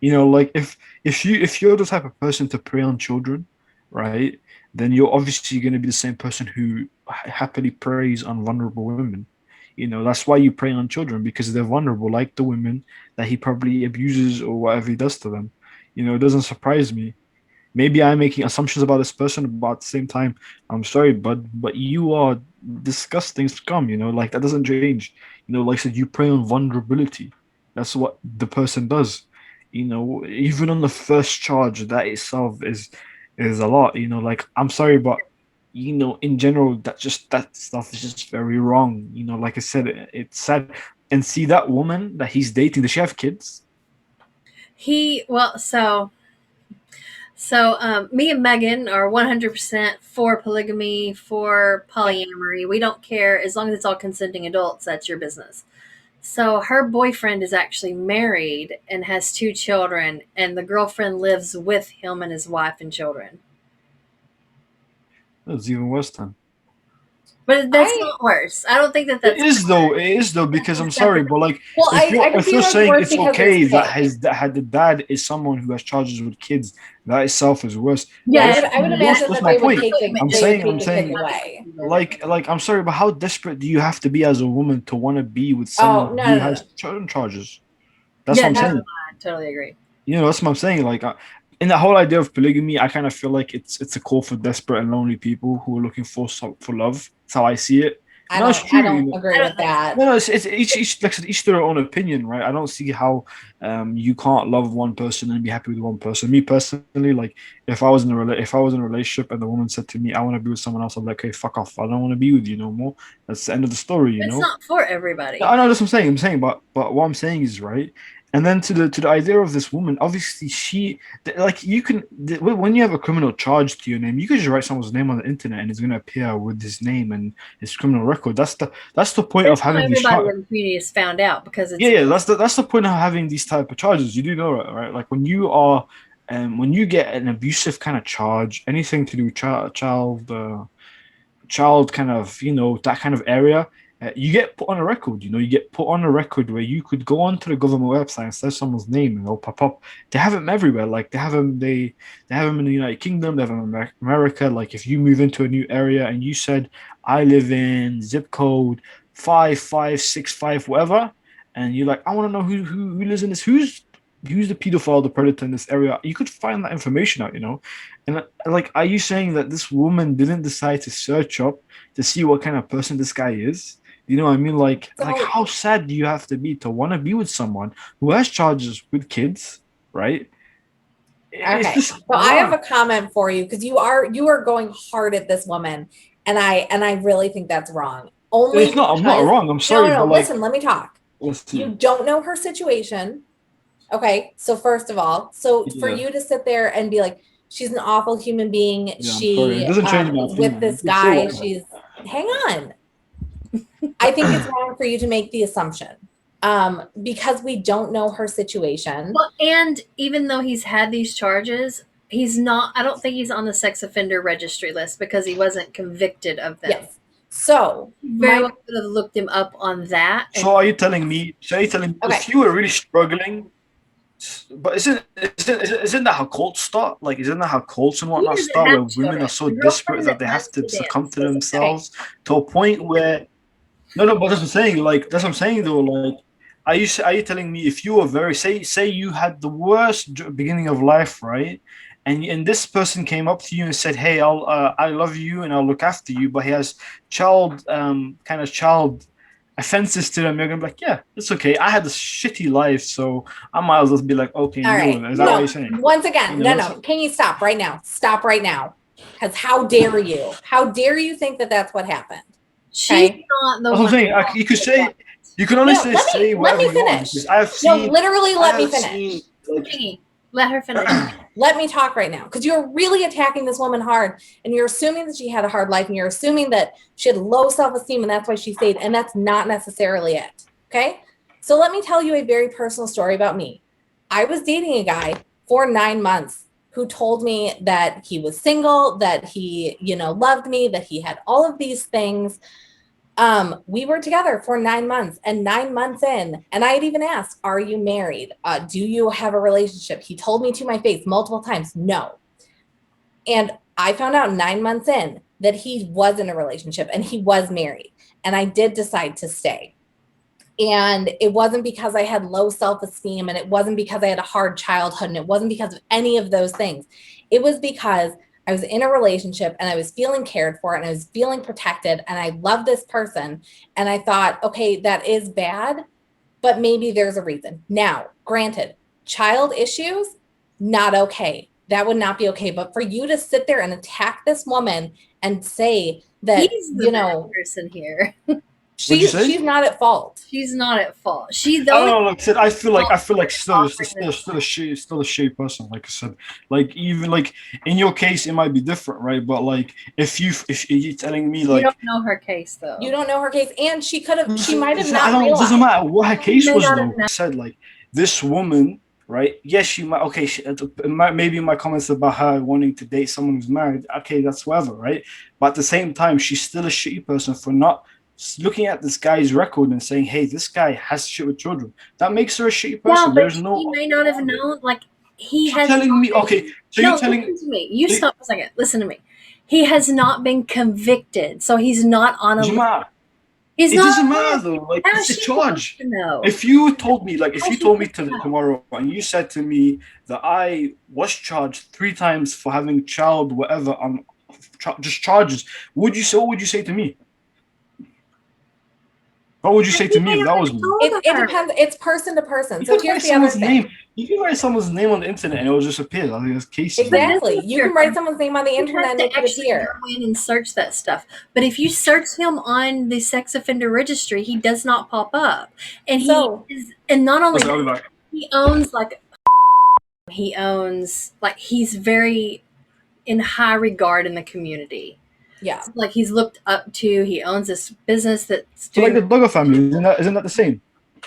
Speaker 3: You know, like if you're the type of person to prey on children, right, then you're obviously going to be the same person who happily preys on vulnerable women. You know, that's why you prey on children because they're vulnerable, like the women that he probably abuses or whatever he does to them. You know, it doesn't surprise me. Maybe I'm making assumptions about this person, but at the same time, I'm sorry, but you are disgusting scum, you know, like that doesn't change. You know, like I said, you prey on vulnerability. That's what the person does. You know, even on the first charge, that itself is a lot, you know, like I'm sorry, but you know, in general, that stuff is just very wrong. You know, like I said, it's sad. And see that woman that he's dating, does she have kids?
Speaker 2: he well, me and Megan are 100% for polygamy, for polyamory. We don't care as long as it's all consenting adults. That's your business. So her boyfriend is actually married and has 2 children, and the girlfriend lives with him and his wife and children.
Speaker 3: That's even worse then.
Speaker 2: But that's
Speaker 1: I
Speaker 2: not worse. I don't think that
Speaker 3: It
Speaker 2: that's
Speaker 3: is though. It is though because I'm sorry, but like
Speaker 1: well, I can
Speaker 3: if
Speaker 1: see
Speaker 3: you're
Speaker 1: that's
Speaker 3: saying
Speaker 1: worse
Speaker 3: it's
Speaker 1: because there's
Speaker 3: okay that
Speaker 1: kids.
Speaker 3: that had the dad is someone who has charges with kids, that itself is worse.
Speaker 1: Yeah,
Speaker 2: yeah.
Speaker 1: I would imagine
Speaker 3: That's
Speaker 1: that
Speaker 3: my
Speaker 1: they would
Speaker 3: point.
Speaker 1: take
Speaker 3: I'm
Speaker 1: they would
Speaker 3: saying
Speaker 1: take
Speaker 3: I'm
Speaker 1: the kids
Speaker 3: saying
Speaker 1: away.
Speaker 3: like I'm sorry, but how desperate do you have to be as a woman to want to be with
Speaker 1: Oh
Speaker 3: someone
Speaker 1: no,
Speaker 3: who
Speaker 1: no, no.
Speaker 3: has children charges? That's
Speaker 2: Yeah,
Speaker 3: what I'm
Speaker 2: no,
Speaker 1: That's
Speaker 3: saying.
Speaker 2: I totally agree.
Speaker 3: You know, that's what I'm saying. Like, in that whole idea of polygamy, I kind of feel like it's a call for desperate and lonely people who are looking for love. That's how I see it. No, it's
Speaker 1: I
Speaker 3: true. You
Speaker 1: don't
Speaker 3: know,
Speaker 1: agree
Speaker 2: I don't
Speaker 1: with
Speaker 2: think so.
Speaker 1: that.
Speaker 3: no, it's each like I said, each their own opinion, right? I don't see how you can't love one person and be happy with one person. Me personally, like if I was in a relationship and the woman said to me, "I want to be with someone else," I'm like, "Hey, fuck off! I don't want to be with you no more." That's the end of the story, you
Speaker 2: It's
Speaker 3: know.
Speaker 2: not for
Speaker 3: Yeah,
Speaker 2: everybody.
Speaker 3: I know that's what I'm saying. But what I'm saying is right. And then to the idea of this woman, obviously like you can when you have a criminal charge to your name, you can just write someone's name on the internet and it's gonna appear with his name and his criminal record. That's the point of
Speaker 2: That's how
Speaker 3: having these
Speaker 2: everybody
Speaker 3: charges.
Speaker 2: in the community has found out because
Speaker 3: Yeah,
Speaker 2: it's
Speaker 3: yeah, that's the point of having these type of charges. You do know that, right? Like when you get an abusive kind of charge, anything to do with child kind of, you know, that kind of area, you get put on a record. You know, you get put on a record where you could go onto the government website and search someone's name and it'll pop up. They have them everywhere. Like they have them in the United Kingdom. They have them in America. Like if you move into a new area and you said, I live in zip code 5565 whatever, and you're like, I want to know who lives in this, who's the pedophile, the predator in this area. You could find that information out, you know. And like, are you saying that this woman didn't decide to search up to see what kind of person this guy is? You know what I mean? Like
Speaker 1: So
Speaker 3: how sad do you have to be to want to be with someone who has charges with kids, right? It's
Speaker 1: okay.
Speaker 3: just
Speaker 1: So I have
Speaker 3: wrong.
Speaker 1: a comment for you because you are going hard at this woman, and I really think that's wrong. Only
Speaker 3: It's not. I'm not
Speaker 1: because
Speaker 3: wrong. I'm
Speaker 1: no,
Speaker 3: sorry,
Speaker 1: no,
Speaker 3: but
Speaker 1: no.
Speaker 3: like,
Speaker 1: Listen, let me talk.
Speaker 3: let's
Speaker 1: You
Speaker 3: see.
Speaker 1: don't know her situation. Okay. So first of all, so for
Speaker 3: Yeah,
Speaker 1: you to sit there and be like, she's an awful human being.
Speaker 3: yeah. I'm sorry. It
Speaker 1: She
Speaker 3: doesn't change my
Speaker 1: is with
Speaker 3: opinion. You
Speaker 1: this
Speaker 3: can say
Speaker 1: guy.
Speaker 3: whatever.
Speaker 1: She's hang on. I think it's wrong for you to make the assumption. Because we don't know her situation.
Speaker 2: well, and even though he's had these charges, he's not. I don't think he's on the sex offender registry list because he wasn't convicted of them.
Speaker 1: Yes. So
Speaker 2: Very
Speaker 1: my
Speaker 2: well could have looked him up on that. And
Speaker 3: So are you telling me? So are you telling me
Speaker 1: okay.
Speaker 3: if you were really struggling? But isn't that how cults start? Like, isn't that how cults and
Speaker 2: he
Speaker 3: whatnot
Speaker 2: doesn't
Speaker 3: start,
Speaker 2: have
Speaker 3: where women
Speaker 2: children.
Speaker 3: are so
Speaker 2: The
Speaker 3: desperate
Speaker 2: girlfriend
Speaker 3: that
Speaker 2: that
Speaker 3: they have
Speaker 2: does
Speaker 3: to
Speaker 2: the
Speaker 3: succumb
Speaker 2: dance
Speaker 3: to
Speaker 2: doesn't have
Speaker 1: Okay.
Speaker 3: themselves to a point where no, no, but that's what I'm saying. Like, that's what I'm saying though. Like, are you telling me if you were very say you had the worst beginning of life, right? And this person came up to you and said, "Hey, I love you and I'll look after you," but he has kind of child offenses to them. You're gonna be like, "Yeah, it's okay. I had a shitty life, so I might as well be like, okay,
Speaker 1: All
Speaker 3: and
Speaker 1: right.
Speaker 3: ruin it." Is that what you're
Speaker 1: No,
Speaker 3: saying?
Speaker 1: once
Speaker 3: You
Speaker 1: again, no,
Speaker 3: know,
Speaker 1: no. Can you stop right now? Stop right now. Because how dare you? How dare you think that that's what happened?
Speaker 2: She's
Speaker 1: Okay.
Speaker 2: not the
Speaker 3: that's what I'm
Speaker 2: one.
Speaker 3: saying. You could say You can only
Speaker 1: No,
Speaker 3: say
Speaker 1: let
Speaker 3: whatever
Speaker 1: me
Speaker 3: you want.
Speaker 1: finish.
Speaker 3: Because I've
Speaker 1: No,
Speaker 3: seen.
Speaker 1: literally, let me
Speaker 3: I've
Speaker 1: finish.
Speaker 3: seen, like,
Speaker 2: Kingy, let her finish.
Speaker 1: Let me talk right now, because you're really attacking this woman hard, and you're assuming that she had a hard life, and you're assuming that she had low self-esteem, and that's why she stayed, and that's not necessarily it. Okay, so let me tell you a very personal story about me. I was dating a guy for 9 months who told me that he was single, that he, loved me, that he had all of these things. We were together for 9 months, and 9 months in, and I had even asked, are you married? Do you have a relationship? He told me to my face multiple times, no. And I found out 9 months in that he was in a relationship and he was married. And I did decide to stay. And it wasn't because I had low self-esteem, and it wasn't because I had a hard childhood, and it wasn't because of any of those things. It was because I was in a relationship and I was feeling cared for and I was feeling protected and I loved this person. And I thought, okay, that is bad, but maybe there's a reason. Now, granted, child issues, not okay. That would not be okay. But for you to sit there and attack this woman and say that,
Speaker 2: He's the bad person here.
Speaker 1: she's not at fault.
Speaker 2: She's not at fault. She's
Speaker 3: I don't know. Like I said, I feel like still a shitty person. Like I said, like even like in your case, it might be different, right? But like if you're telling me like
Speaker 2: you don't know her case though.
Speaker 1: You don't know her case, and she might have
Speaker 3: I
Speaker 1: not
Speaker 3: don't. It
Speaker 1: realized.
Speaker 3: doesn't matter what her case
Speaker 2: may
Speaker 3: was
Speaker 2: not
Speaker 3: though.
Speaker 2: have
Speaker 3: I said like this woman, right? Yes, she might. Okay, maybe my comments about her wanting to date someone who's married. Okay, that's whatever, right? But at the same time, she's still a shitty person for not looking at this guy's record and saying, "Hey, this guy has shit with children." That makes her a shitty person.
Speaker 2: Yeah,
Speaker 3: There's
Speaker 2: but
Speaker 3: no.
Speaker 2: he may not have known. Like he
Speaker 3: You're
Speaker 2: has.
Speaker 3: telling me, okay? So
Speaker 2: No,
Speaker 3: you're telling
Speaker 2: listen to me. You stop a second. Listen to me. He has not been convicted, so he's not on a.
Speaker 3: Doesn't matter.
Speaker 2: He's
Speaker 3: It
Speaker 2: not.
Speaker 3: doesn't matter though. Like
Speaker 2: How
Speaker 3: it's a
Speaker 2: is she supposed
Speaker 3: charge.
Speaker 2: to know?
Speaker 3: If you told me, like, if
Speaker 2: How's
Speaker 3: you
Speaker 2: she
Speaker 3: told me
Speaker 2: supposed to know?
Speaker 3: tomorrow and you said to me that I was charged 3 times for having child, whatever, on just charges, would you say? What would you say to me? What would you say to me if that was me?
Speaker 1: It depends. It's person to person.
Speaker 3: You
Speaker 1: So
Speaker 3: can
Speaker 1: here's
Speaker 3: write
Speaker 1: the other
Speaker 3: someone's
Speaker 1: thing.
Speaker 3: name. You can write someone's name on the internet and it will just appear. I think that's Casey.
Speaker 1: Exactly. You can write someone's name on the internet and it could appear.
Speaker 2: Go in and search that stuff. But if you search him on the sex offender registry, he does not pop up. And and not only that, he owns he's very in high regard in the community.
Speaker 1: Yeah.
Speaker 2: So, like he's looked up to. He owns this business that's
Speaker 3: so like the Duggar family, isn't that the same?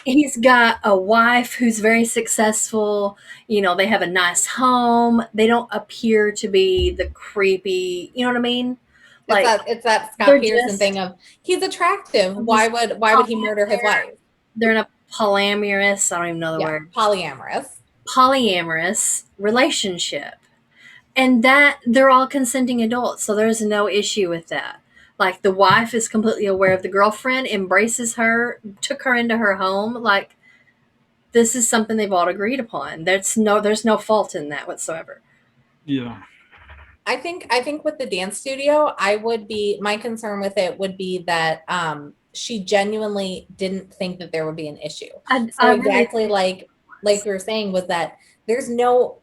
Speaker 2: He's got a wife who's very successful. They have a nice home. They don't appear to be the creepy, you know what I mean?
Speaker 1: Like it's that Scott Peterson thing of he's attractive. Why would he murder his wife?
Speaker 2: They're in a polyamorous, I don't even know the word. Polyamorous relationship. And that they're all consenting adults, so there's no issue with that. Like the wife is completely aware of the girlfriend, embraces her, took her into her home. Like this is something they've all agreed upon. There's no fault in that whatsoever.
Speaker 3: Yeah.
Speaker 1: I think with the dance studio, my concern with it would be that she genuinely didn't think that there would be an issue. Exactly like we were saying, was that there's no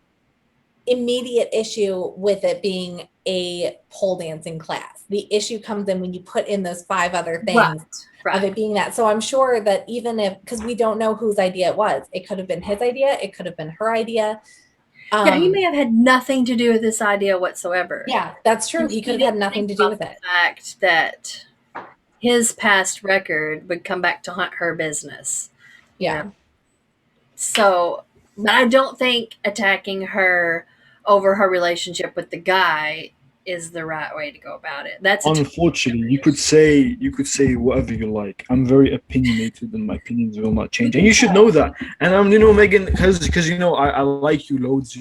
Speaker 1: immediate issue with it being a pole dancing class. The issue comes in when you put in those 5 other things of it being that. So I'm sure that even because we don't know whose idea it was, it could have been his idea, it could have been her idea.
Speaker 2: He may have had nothing to do with this idea whatsoever.
Speaker 1: Yeah, that's true. He could have had nothing to do with it.
Speaker 2: The fact that his past record would come back to haunt her business.
Speaker 1: Yeah.
Speaker 2: So, but I don't think attacking her over her relationship with the guy is the right way to go about it. That's
Speaker 3: unfortunately you could say whatever you like. I'm very opinionated and my opinions will not change, and you should know that. And Megan, because I like you loads.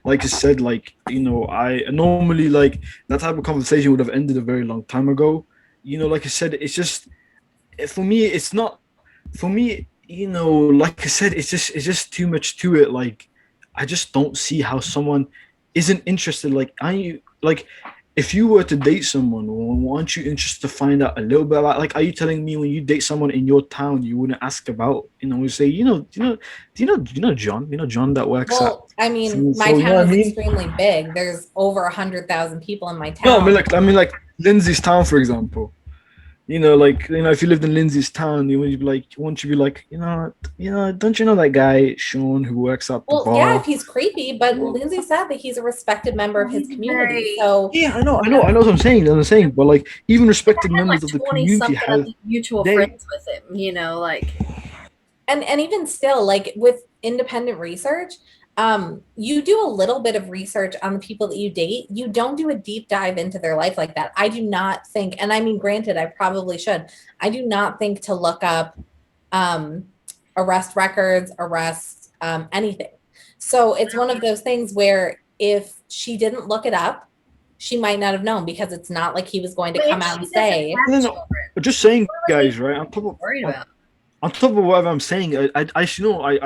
Speaker 3: Like I said, like I normally like that type of conversation would have ended a very long time ago. Like I said, it's just for me. It's not for me. Like I said, it's just too much to it. Like I just don't see how someone isn't interested. Like if you were to date someone, aren't you interested to find out a little bit about? Like, are you telling me when you date someone in your town, you wouldn't ask about? You say, do you know John? John that works at.
Speaker 1: Well, I mean, my town is extremely big. There's over 100,000 people in my town.
Speaker 3: No, I mean like Lindsey's town, for example. if you lived in Lindsey's town, you'd be like, won't you be like, don't you know that guy Sean who works at the
Speaker 1: Well, yeah, if
Speaker 3: bar?
Speaker 1: he's creepy, but Lindsay said that he's a respected member of his
Speaker 2: He's
Speaker 1: community.
Speaker 2: very-
Speaker 1: So
Speaker 3: Yeah, I know what I'm saying. But like even respected
Speaker 2: I had like
Speaker 3: members of the
Speaker 2: 20
Speaker 3: community
Speaker 2: something of
Speaker 3: have
Speaker 2: the mutual
Speaker 3: they
Speaker 2: friends with him, like
Speaker 1: and even still, like with independent research, you do a little bit of research on the people that you date. You don't do a deep dive into their life like that. I do not think, and I mean, granted, I probably should. I do not think to look up um, arrest records, anything. So it's one of those things where if she didn't look it up, she might not have known, because it's not like he was going to
Speaker 2: but
Speaker 1: come
Speaker 2: if
Speaker 1: out
Speaker 2: she
Speaker 1: and
Speaker 2: doesn't
Speaker 1: say,
Speaker 2: have
Speaker 3: no,
Speaker 2: children,
Speaker 3: just saying,
Speaker 2: what was he
Speaker 3: guys, right? On top of
Speaker 2: worried about?
Speaker 3: on top of whatever I'm saying, I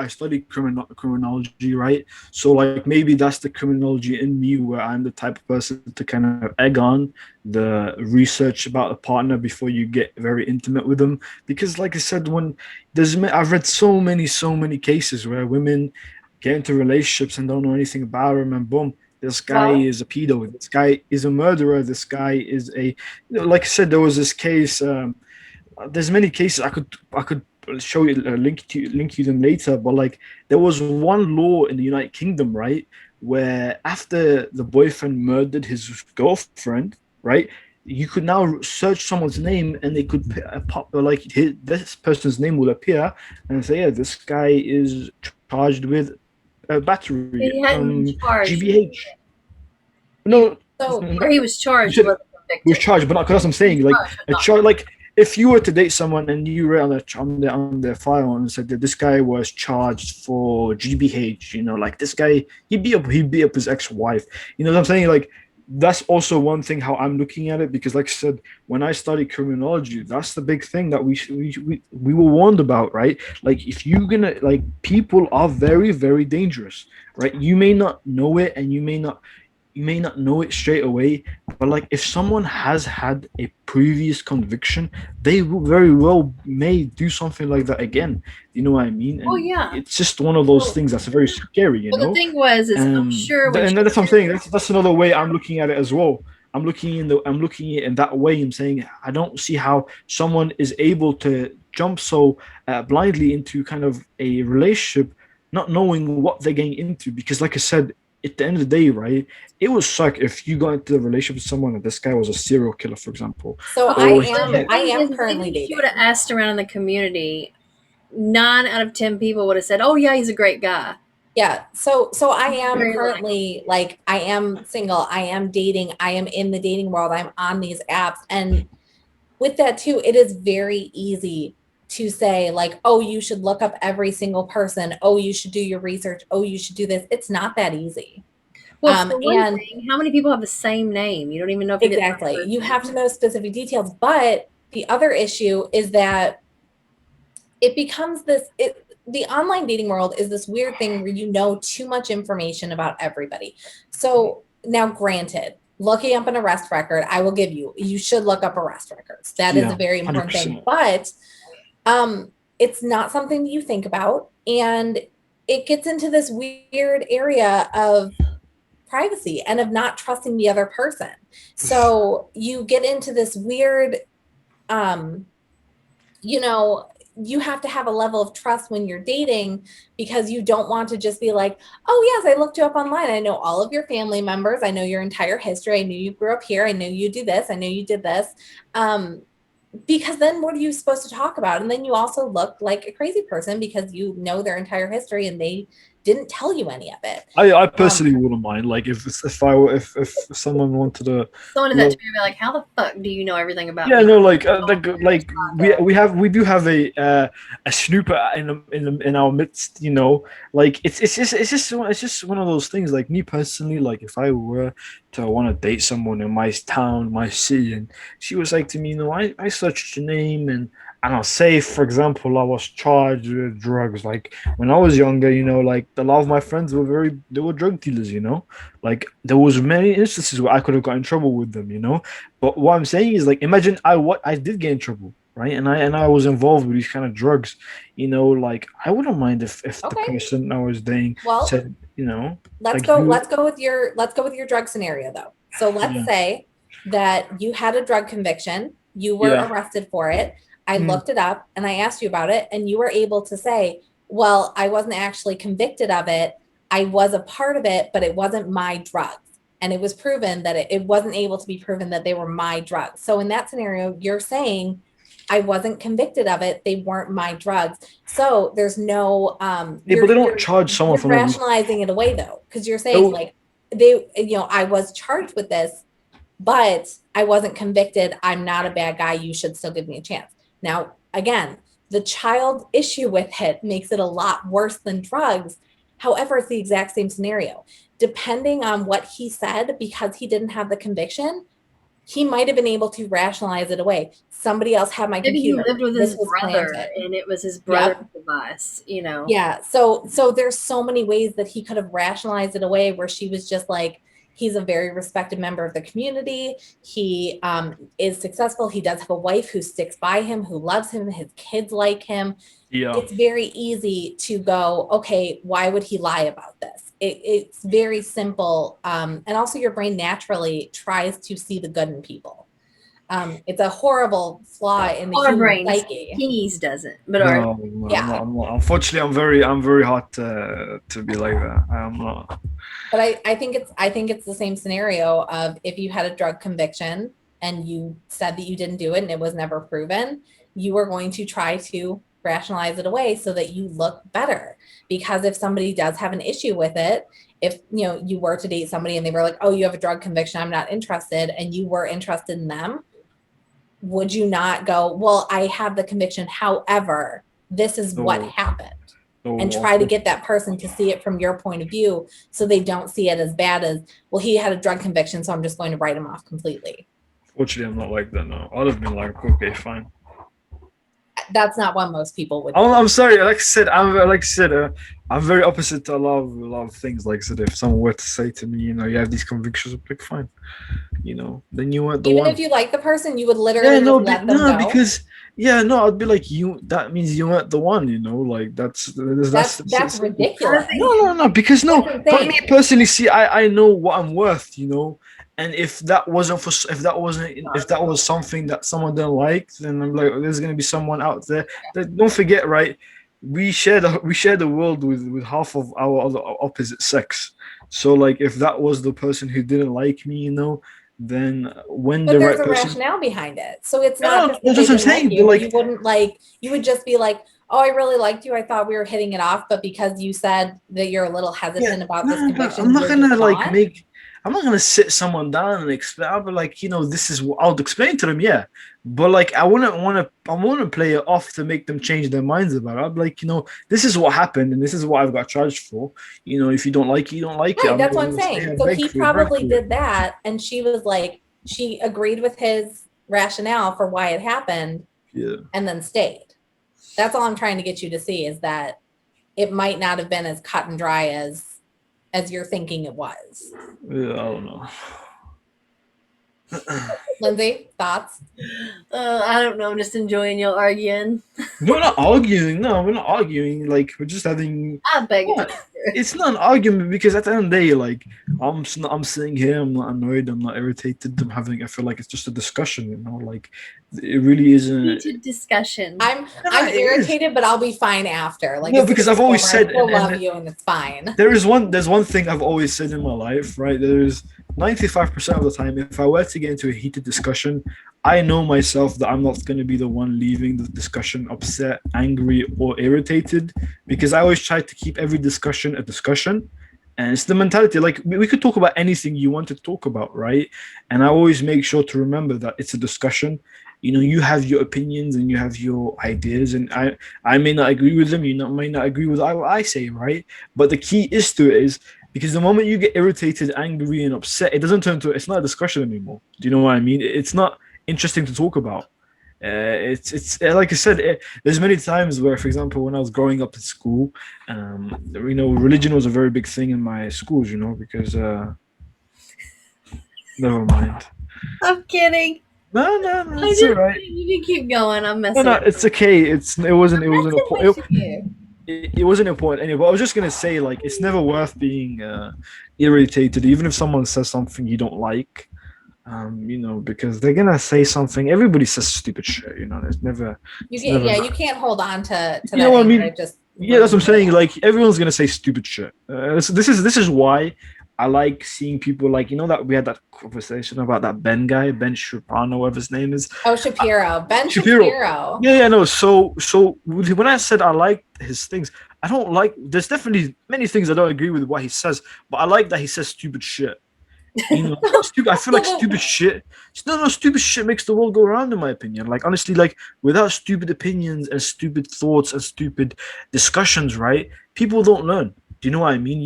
Speaker 3: study criminology, right? So like maybe that's the criminology in me, where I'm the type of person to kind of egg on the research about a partner before you get very intimate with them. Because like I said, I've read so many cases where women get into relationships and don't know anything about them, and boom, this guy
Speaker 1: well,
Speaker 3: is a pedo, this guy is a murderer, this guy is like I said, there was this case. There's many cases I could show you, link you them later, but like there was one law in the United Kingdom, right, where after the boyfriend murdered his girlfriend, right, you could now search someone's name and they could pop like this person's name will appear and say, yeah, this guy is charged with battery,
Speaker 2: He hadn't been charged,
Speaker 3: GBH. No,
Speaker 1: so
Speaker 2: or he was
Speaker 3: you
Speaker 2: charged. He
Speaker 3: said
Speaker 2: wasn't
Speaker 3: was
Speaker 2: convicted.
Speaker 3: charged, but not because I'm saying like
Speaker 2: Charged, but
Speaker 3: a
Speaker 2: not
Speaker 3: charge. Like if you were to date someone and you read on their file and said that this guy was charged for GBH, like this guy he beat up his ex-wife. You know what I'm saying? Like that's also one thing how I'm looking at it, because like I said, when I study criminology, that's the big thing that we were warned about, right? Like if you're gonna like people are very, very dangerous, right? You may not know it and you may not know it straight away, but like if someone has had a previous conviction, they will very well may do something like that again. You know what I mean?
Speaker 2: Oh
Speaker 3: And
Speaker 2: yeah.
Speaker 3: it's just one of those things that's very scary,
Speaker 2: Well, the thing was, is I'm sure when
Speaker 3: and that's what I'm saying. That's another way I'm looking at it as well. I'm looking at it in that way. I'm saying I don't see how someone is able to jump so blindly into kind of a relationship, not knowing what they're getting into. Because, like I said, at the end of the day, right, it would suck if you got into a relationship with someone and this guy was a serial killer, for example.
Speaker 1: so
Speaker 2: Well,
Speaker 1: I
Speaker 3: Or
Speaker 1: am
Speaker 2: the
Speaker 1: I
Speaker 2: thing
Speaker 1: am
Speaker 2: is,
Speaker 1: currently
Speaker 2: maybe if you would
Speaker 1: dating.
Speaker 2: have asked around in the community, 9 out of 10 people would have said, "Oh yeah, he's a great guy."
Speaker 1: Yeah. So I am
Speaker 2: Very
Speaker 1: currently, like, I am single, I am dating, I am in the dating world, I'm on these apps. And with that too, it is very easy to say, like, oh, you should look up every single person, oh, you should do your research, oh, you should do this. It's not that easy.
Speaker 2: Well, for one
Speaker 1: And
Speaker 2: thing, how many people have the same name? You don't even know if you get
Speaker 1: exactly, you have to know specific details. But the other issue is that it becomes the online dating world is this weird thing where you know too much information about everybody. So now, granted, looking up an arrest record, I will give you should look up arrest records. That is a
Speaker 3: yeah,
Speaker 1: very important thing.
Speaker 3: 100%.
Speaker 1: But it's not something that you think about, and it gets into this weird area of privacy and of not trusting the other person. So you get into this weird um you know, you have to have a level of trust when you're dating, because you don't want to just be like, oh, yes, I looked you up online. I know all of your family members. I know your entire history. I knew you grew up here. I knew you do this. I know you did this. Because then what are you supposed to talk about? And then you also look like a crazy person because you know their entire history and they didn't tell you any of it.
Speaker 3: I personally wouldn't mind, like if someone wanted to
Speaker 2: someone did that
Speaker 3: look.
Speaker 2: to me, I'd be like, "How the fuck do you know everything about
Speaker 3: Yeah,
Speaker 2: me?"
Speaker 3: no, like we do have a snooper in our midst, like it's just one of those things. Like me personally, like if I were to want to date someone in my town, my city, and she was like to me, I searched your name, and I'll say, for example, I was charged with drugs. Like when I was younger, like a lot of my friends they were drug dealers, like there was many instances where I could have got in trouble with them, But what I'm saying is, like, imagine I did get in trouble, right? And I was involved with these kind of drugs, like I wouldn't mind if the
Speaker 1: Okay.
Speaker 3: person I was dating
Speaker 1: Well,
Speaker 3: said,
Speaker 1: let's
Speaker 3: like
Speaker 1: go
Speaker 3: you,
Speaker 1: let's go with your drug scenario though. So let's
Speaker 3: yeah,
Speaker 1: say that you had a drug conviction You were arrested for it. I looked it up and I asked you about it, and you were able to say, well, I wasn't actually convicted of it. I was a part of it, but it wasn't my drugs. And it was proven that it wasn't able to be proven that they were my drugs. So in that scenario, you're saying I wasn't convicted of it. They weren't my drugs. So there's no
Speaker 3: but they don't charge someone for
Speaker 1: rationalizing it away though, because you're saying like they, I was charged with this, but I wasn't convicted. I'm not a bad guy. You should still give me a chance. Now, again, the child issue with it makes it a lot worse than drugs. However, it's the exact same scenario. Depending on what he said, because he didn't have the conviction, he might have been able to rationalize it away. Somebody else had my computer.
Speaker 2: Maybe he lived with his brother, and it was his brother's device,
Speaker 1: Yeah. So there's so many ways that he could have rationalized it away, where she was just like, he's a very respected member of the community. He is successful. He does have a wife who sticks by him, who loves him. His kids like him. Yeah. It's very easy to go, okay, why would he lie about this? It's very simple. And also your brain naturally tries to see the good in people. It's a horrible flaw in the human psyche.
Speaker 2: Kingy's doesn't, but
Speaker 3: I'm not. Unfortunately, I'm very hard to be like that. I'm not.
Speaker 1: But I think it's the same scenario of if you had a drug conviction and you said that you didn't do it and it was never proven, you are going to try to rationalize it away so that you look better. Because if somebody does have an issue with it, if you were to date somebody and they were like, oh, you have a drug conviction, I'm not interested, and you were interested in them, would you not go, well, I have the conviction, however, this is what happened, and try to get that person to see it from your point of view so they don't see it as bad as, well, he had a drug conviction, so I'm just going to write him off completely.
Speaker 3: Fortunately, I'm not like that now. I'd have been like, okay, fine.
Speaker 1: That's not what most people would do.
Speaker 3: I'm sorry. Like I said, I'm very opposite to a lot of things. Like I said, if someone were to say to me, you have these convictions, I'm like, fine, then you weren't the one.
Speaker 1: Even if you like the person, you would literally let them go.
Speaker 3: Because I'd be like, that means you weren't the one, like that's
Speaker 1: ridiculous.
Speaker 3: No, because for me personally, see, I know what I'm worth, and if that was something that someone didn't like, then I'm like, there's gonna be someone out there. Don't forget, right? We share the world with half of our other opposite sex. So like, if that was the person who didn't like me, then when the right person,
Speaker 1: there's a rationale behind it. So it's not
Speaker 3: just what I'm saying.
Speaker 1: You wouldn't you would just be like, oh, I really liked you. I thought we were hitting it off, but because you said that you're a little hesitant about this conviction,
Speaker 3: I'm not gonna sit someone down and explain. I'll be like, this is what I'll explain to them, but I wouldn't want to play it off to make them change their minds about it. I'll be like, this is what happened and this is what I've got charged for. If you don't like it, you don't like it.
Speaker 1: That's what I'm saying. So he probably did that, and she was like, she agreed with his rationale for why it happened, and then stayed. That's all I'm trying to get you to see, is that it might not have been as cut and dry as you're thinking it was.
Speaker 3: Yeah, I don't know.
Speaker 1: Lindsay, thoughts?
Speaker 2: I don't know. I'm just enjoying y'all arguing.
Speaker 3: We're not arguing. No, we're not arguing. Like, we're just having.
Speaker 2: I beg you.
Speaker 3: It's not an argument, because at the end of the day, like, I'm sitting here. I'm not annoyed. I'm not irritated. I feel like it's just a discussion. Like, it really isn't.
Speaker 2: Heated discussion.
Speaker 1: I'm irritated, but I'll be fine after. Like,
Speaker 3: no, because I've always said,
Speaker 1: I love you, and it's fine.
Speaker 3: There's one thing I've always said in my life, right? There's 95% of the time, if I were to get into a heated discussion, I know myself that I'm not going to be the one leaving the discussion upset, angry, or irritated, because I always try to keep every discussion a discussion. And it's the mentality, like, we could talk about anything you want to talk about, right? And I always make sure to remember that it's a discussion. You have your opinions and you have your ideas, and I may not agree with them, may not agree with what I say, right? But the key is because the moment you get irritated, angry, and upset, it doesn't turn to, it's not a discussion anymore. Do you know what I mean? It's not interesting to talk about. It's like I said, there's many times where, for example, when I was growing up at school, religion was a very big thing in my schools, because never mind.
Speaker 2: I'm kidding.
Speaker 3: No, it's all right.
Speaker 2: You can keep going. I'm messing.
Speaker 3: No, it's okay. It wasn't important. It wasn't important anyway. But I was just gonna say, like, it's never worth being irritated, even if someone says something you don't like. because they're gonna say something. Everybody says stupid shit.
Speaker 1: You
Speaker 3: It's
Speaker 1: can't,
Speaker 3: never
Speaker 1: yeah,
Speaker 3: not.
Speaker 1: you can't hold on to
Speaker 3: You
Speaker 1: that
Speaker 3: know what I
Speaker 1: anger.
Speaker 3: mean?
Speaker 1: It just
Speaker 3: Yeah, that's what I'm
Speaker 1: ruins
Speaker 3: saying.
Speaker 1: it.
Speaker 3: Like everyone's gonna say stupid shit. This is why I like seeing people like that we had that conversation about that Ben Shapiro, whatever his name is,
Speaker 1: Oh, Shapiro, Ben
Speaker 3: Shapiro.
Speaker 1: Shapiro.
Speaker 3: Yeah, no. So when I said I like his things, I don't like. There's definitely many things I don't agree with what he says, but I like that he says stupid shit. Stupid. I feel
Speaker 1: So
Speaker 3: like stupid shit. No, stupid shit makes the world go around, in my opinion. Like honestly, like without stupid opinions and stupid thoughts and stupid discussions, right? People don't learn. Do you know what I mean?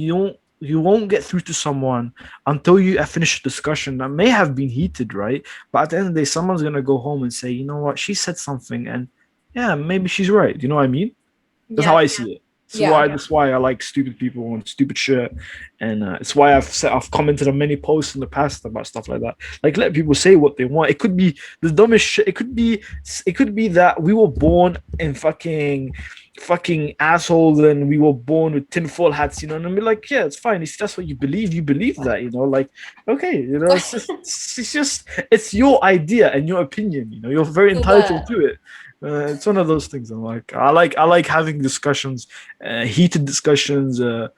Speaker 3: You won't get through to someone until you finish a discussion that may have been heated, right? But at the end of the day, someone's gonna go home and say, you know what, she said something, and yeah, maybe she's right. Do you know what I mean? That's how
Speaker 2: Yeah.
Speaker 3: I see it.
Speaker 1: yeah.
Speaker 3: That's why I like stupid people and stupid shit, and it's why I've commented on many posts in the past about stuff like that. Like let people say what they want. It could be the dumbest shit. It could be that we were born in fucking assholes and we were born with tinfoil hats, and I'm like, yeah, it's fine. If that's what you believe, you believe that, like, okay, it's your idea and your opinion. You're very
Speaker 1: So
Speaker 3: entitled
Speaker 1: the
Speaker 3: to it. It's one of those things. I like having discussions, heated discussions. The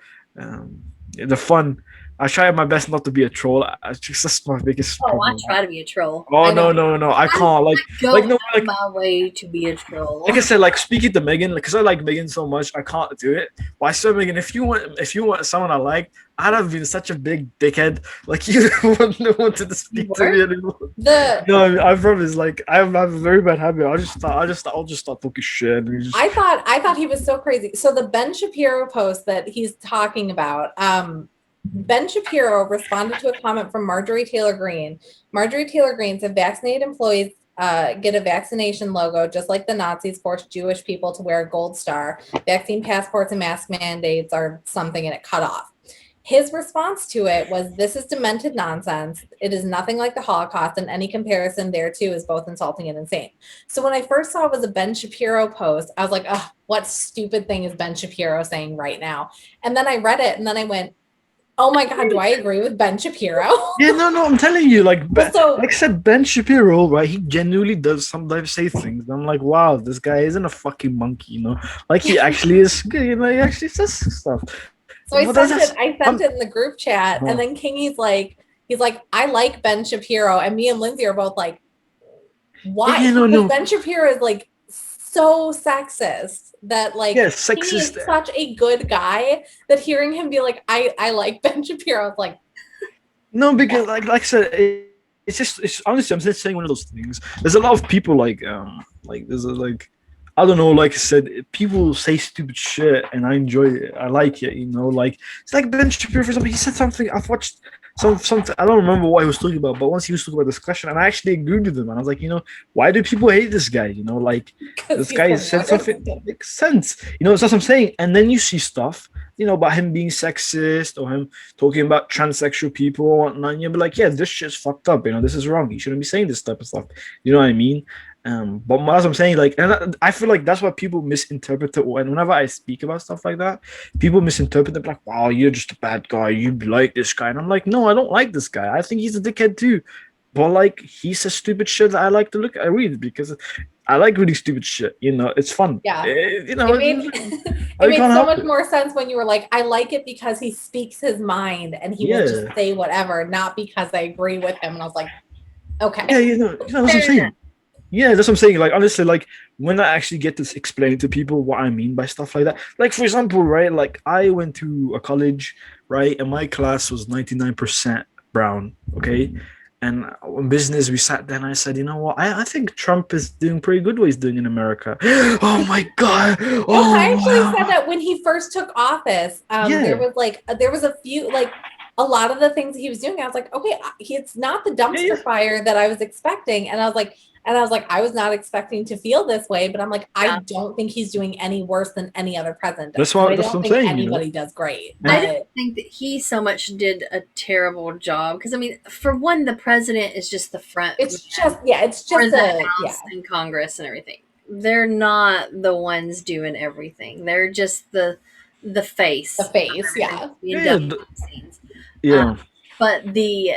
Speaker 3: fun. I try my best not to be a troll. That's my biggest
Speaker 2: Oh, I
Speaker 3: problem.
Speaker 2: try to be a troll.
Speaker 3: Oh
Speaker 1: I
Speaker 3: no
Speaker 1: know.
Speaker 3: no no! I can't
Speaker 2: Go
Speaker 3: no
Speaker 2: out of my way to be a troll.
Speaker 3: like I said, like speaking to Megan, because I like Megan so much, I can't do it. But I swear, Megan, if you want someone I like, I'd have been such a big dickhead. Like you wouldn't wanted to
Speaker 2: You
Speaker 3: speak to
Speaker 2: were?
Speaker 3: me anymore.
Speaker 1: the
Speaker 3: No, I promise. Like I have a very bad habit. I'll just start talking shit. And
Speaker 1: I thought he was so crazy. So the Ben Shapiro post that he's talking about, Ben Shapiro responded to a comment from Marjorie Taylor Greene. Marjorie Taylor Greene said vaccinated employees get a vaccination logo, just like the Nazis forced Jewish people to wear a gold star. Vaccine passports and mask mandates are something, and it cut off. His response to it was, "This is demented nonsense. It is nothing like the Holocaust, and any comparison thereto is both insulting and insane." So when I first saw it was a Ben Shapiro post, I was like, "Oh, what stupid thing is Ben Shapiro saying right now?" And then I read it, and then I went, "Oh my God, do I agree with Ben Shapiro?"
Speaker 3: Yeah, no, I'm telling you,
Speaker 1: Well, so
Speaker 3: like I said, Ben Shapiro, right? He genuinely does sometimes say things. I'm like, wow, this guy isn't a fucking monkey. Like he actually is. He actually says stuff.
Speaker 1: so I
Speaker 3: But
Speaker 1: sent
Speaker 3: that's
Speaker 1: it. I
Speaker 3: I'm,
Speaker 1: sent it in the group chat, and then Kingy's like, he's like, "I like Ben Shapiro," and me and Lindsey are both like, "Why?"
Speaker 3: yeah, no,
Speaker 1: Because
Speaker 3: no,
Speaker 1: Ben Shapiro is like so sexist that like
Speaker 3: yeah,
Speaker 1: Kingy is
Speaker 3: sexist.
Speaker 1: such a good guy that hearing him be like, I like Ben Shapiro, I was like,
Speaker 3: No, because like I said, it's honestly I'm just saying one of those things. There's a lot of people like there's like I don't know, like I said, people say stupid shit and I enjoy it. I like it. Like it's like Ben Shapiro, for example, he said something. I've watched something. I don't remember what he was talking about, but once he was talking about discussion, and I actually agreed with him, and I was like, why do people hate this guy? Like
Speaker 1: because
Speaker 3: this
Speaker 1: he's
Speaker 3: guy
Speaker 1: the
Speaker 3: said
Speaker 1: worst.
Speaker 3: something that makes sense. That's what I'm saying. And then you see stuff, about him being sexist or him talking about transsexual people or whatnot, and you'll be like, yeah, this shit's fucked up. This is wrong. You shouldn't be saying this type of stuff. You know what I mean? But as I'm saying, like, and I feel like that's what people misinterpret it. And whenever I speak about stuff like that, people misinterpret it like, wow, you're just a bad guy. You like this guy. And I'm like, no, I don't like this guy. I think he's a dickhead too. But like, he says stupid shit that I like to read because I like reading stupid shit. It's fun.
Speaker 1: Yeah. It
Speaker 3: I
Speaker 1: made
Speaker 3: can't
Speaker 1: so
Speaker 3: help
Speaker 1: much
Speaker 3: it.
Speaker 1: more sense when you were like, I like it because he speaks his mind and he will just
Speaker 3: Yeah.
Speaker 1: say whatever, not because I agree with him. And I was like, okay.
Speaker 3: Yeah, that's what I'm saying. Yeah, that's what I'm saying. Like honestly, like when I actually get to explain to people what I mean by stuff like that. Like for example, right? Like I went to a college, right, and my class was 99% brown. Okay. And in business, we sat there and I said, you know what? I think Trump is doing pretty good what he's doing in America. Oh my God.
Speaker 1: No, I
Speaker 3: Oh
Speaker 1: actually
Speaker 3: wow.
Speaker 1: said that when he first took office,
Speaker 3: Yeah.
Speaker 1: there was a few like a lot of the things that he was doing. I was like, okay, it's not the
Speaker 3: Yeah, yeah.
Speaker 1: dumpster fire that I was expecting, and I was like, I was not expecting to feel this way, but I'm like, I
Speaker 2: Yeah.
Speaker 1: don't think he's doing any worse than any other president.
Speaker 3: That's
Speaker 1: I
Speaker 3: what
Speaker 1: don't
Speaker 3: I'm
Speaker 1: think
Speaker 3: saying.
Speaker 1: anybody does great,
Speaker 3: And
Speaker 2: I
Speaker 1: but
Speaker 2: don't think that he so much did a terrible job because I mean, for one, the president is just the front
Speaker 1: it's
Speaker 2: man
Speaker 1: it's
Speaker 2: for
Speaker 1: just
Speaker 2: the
Speaker 1: a
Speaker 2: House and Congress and everything. They're not the ones doing everything. They're just the
Speaker 1: the
Speaker 2: face of
Speaker 1: face,
Speaker 2: everything
Speaker 1: yeah.
Speaker 2: being
Speaker 3: yeah,
Speaker 2: done behind the scenes. Uh,
Speaker 3: yeah.
Speaker 2: but the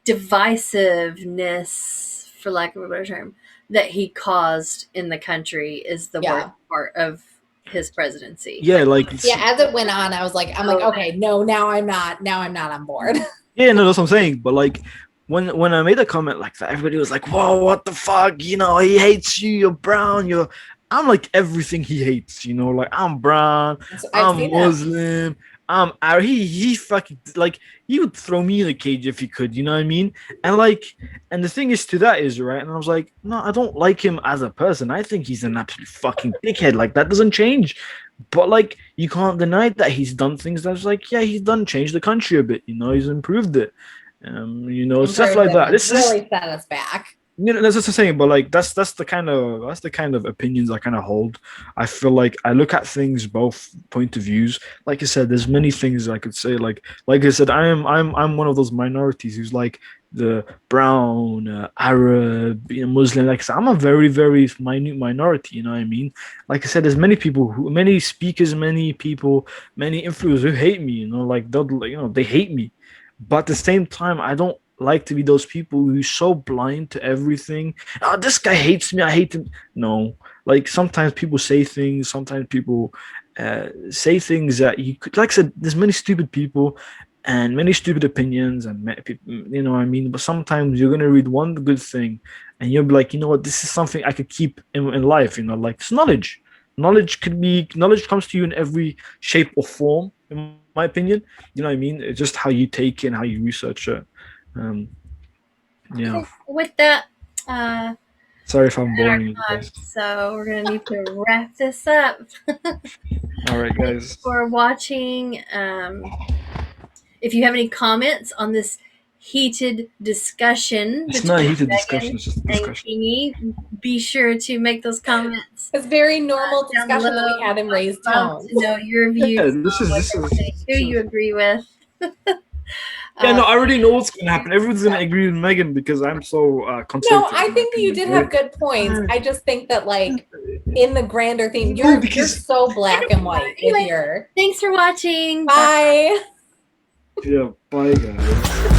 Speaker 2: divisiveness, for lack of a better term, that he caused in the country is the worst part of his presidency.
Speaker 3: Yeah, like
Speaker 1: as it went on, I was like, okay, no, now I'm not on board.
Speaker 3: Yeah, no, that's what I'm saying. But like when I made a comment like that, everybody was like, "Whoa, what the fuck? You know, he hates you. You're brown. You're." I'm like everything he hates. You know, like I'm brown. I'm Muslim. I'm Arab. He fucking like he would throw me in a cage if he could. You know what I mean? And like, and the thing is to that is right. And I was like, no, I don't like him as a person. I think he's an absolute fucking dickhead. Like that doesn't change. But like you can't deny that he's done things that's like, yeah, he's done changed the country a bit, you know, he's improved it. You know, stuff like that. This
Speaker 1: really set us back.
Speaker 3: You know, that's just the saying, but like that's the kind of opinions I kind of hold. I feel like I look at things both point of views. Like I said, there's many things I could say. Like I said, I'm one of those minorities who's like the brown, Arab, you know, Muslim. Like I said, I'm a very very minute minority. You know what I mean? Like I said, there's many people, many speakers, many people, many influencers who hate me. You know, like they hate me. But at the same time, I don't like to be those people who's so blind to everything. Oh, this guy hates me. I hate him. No, like sometimes people say things. Sometimes people say things that you could. Like I said, there's many stupid people and many stupid opinions, and you know what I mean. But sometimes you're gonna read one good thing, and you'll be like, you know what, this is something I could keep in life. You know, like it's knowledge. Knowledge comes to you in every shape or form. In my opinion, you know what I mean. It's just how you take it and how you research it. Yeah.
Speaker 2: With that,
Speaker 3: sorry if I'm boring you
Speaker 2: guys. So we're gonna need to wrap this up.
Speaker 3: All right, guys.
Speaker 2: Thanks for watching. If you have any comments on this heated discussion,
Speaker 3: it's not a heated discussion. It's just a discussion.
Speaker 2: Kingy, be sure to make those comments.
Speaker 1: It's very normal discussion that we had in raised tones.
Speaker 2: To know your views.
Speaker 3: Yeah, this is
Speaker 2: who you agree with.
Speaker 3: Yeah, no, I already know what's going to happen. Everyone's going to agree with Megan because I'm so conservative.
Speaker 1: No, I think you did have good points. I just think that, like, in the grander theme, you're so black and white with your.
Speaker 2: Thanks for watching.
Speaker 1: Bye.
Speaker 3: Yeah, bye, guys.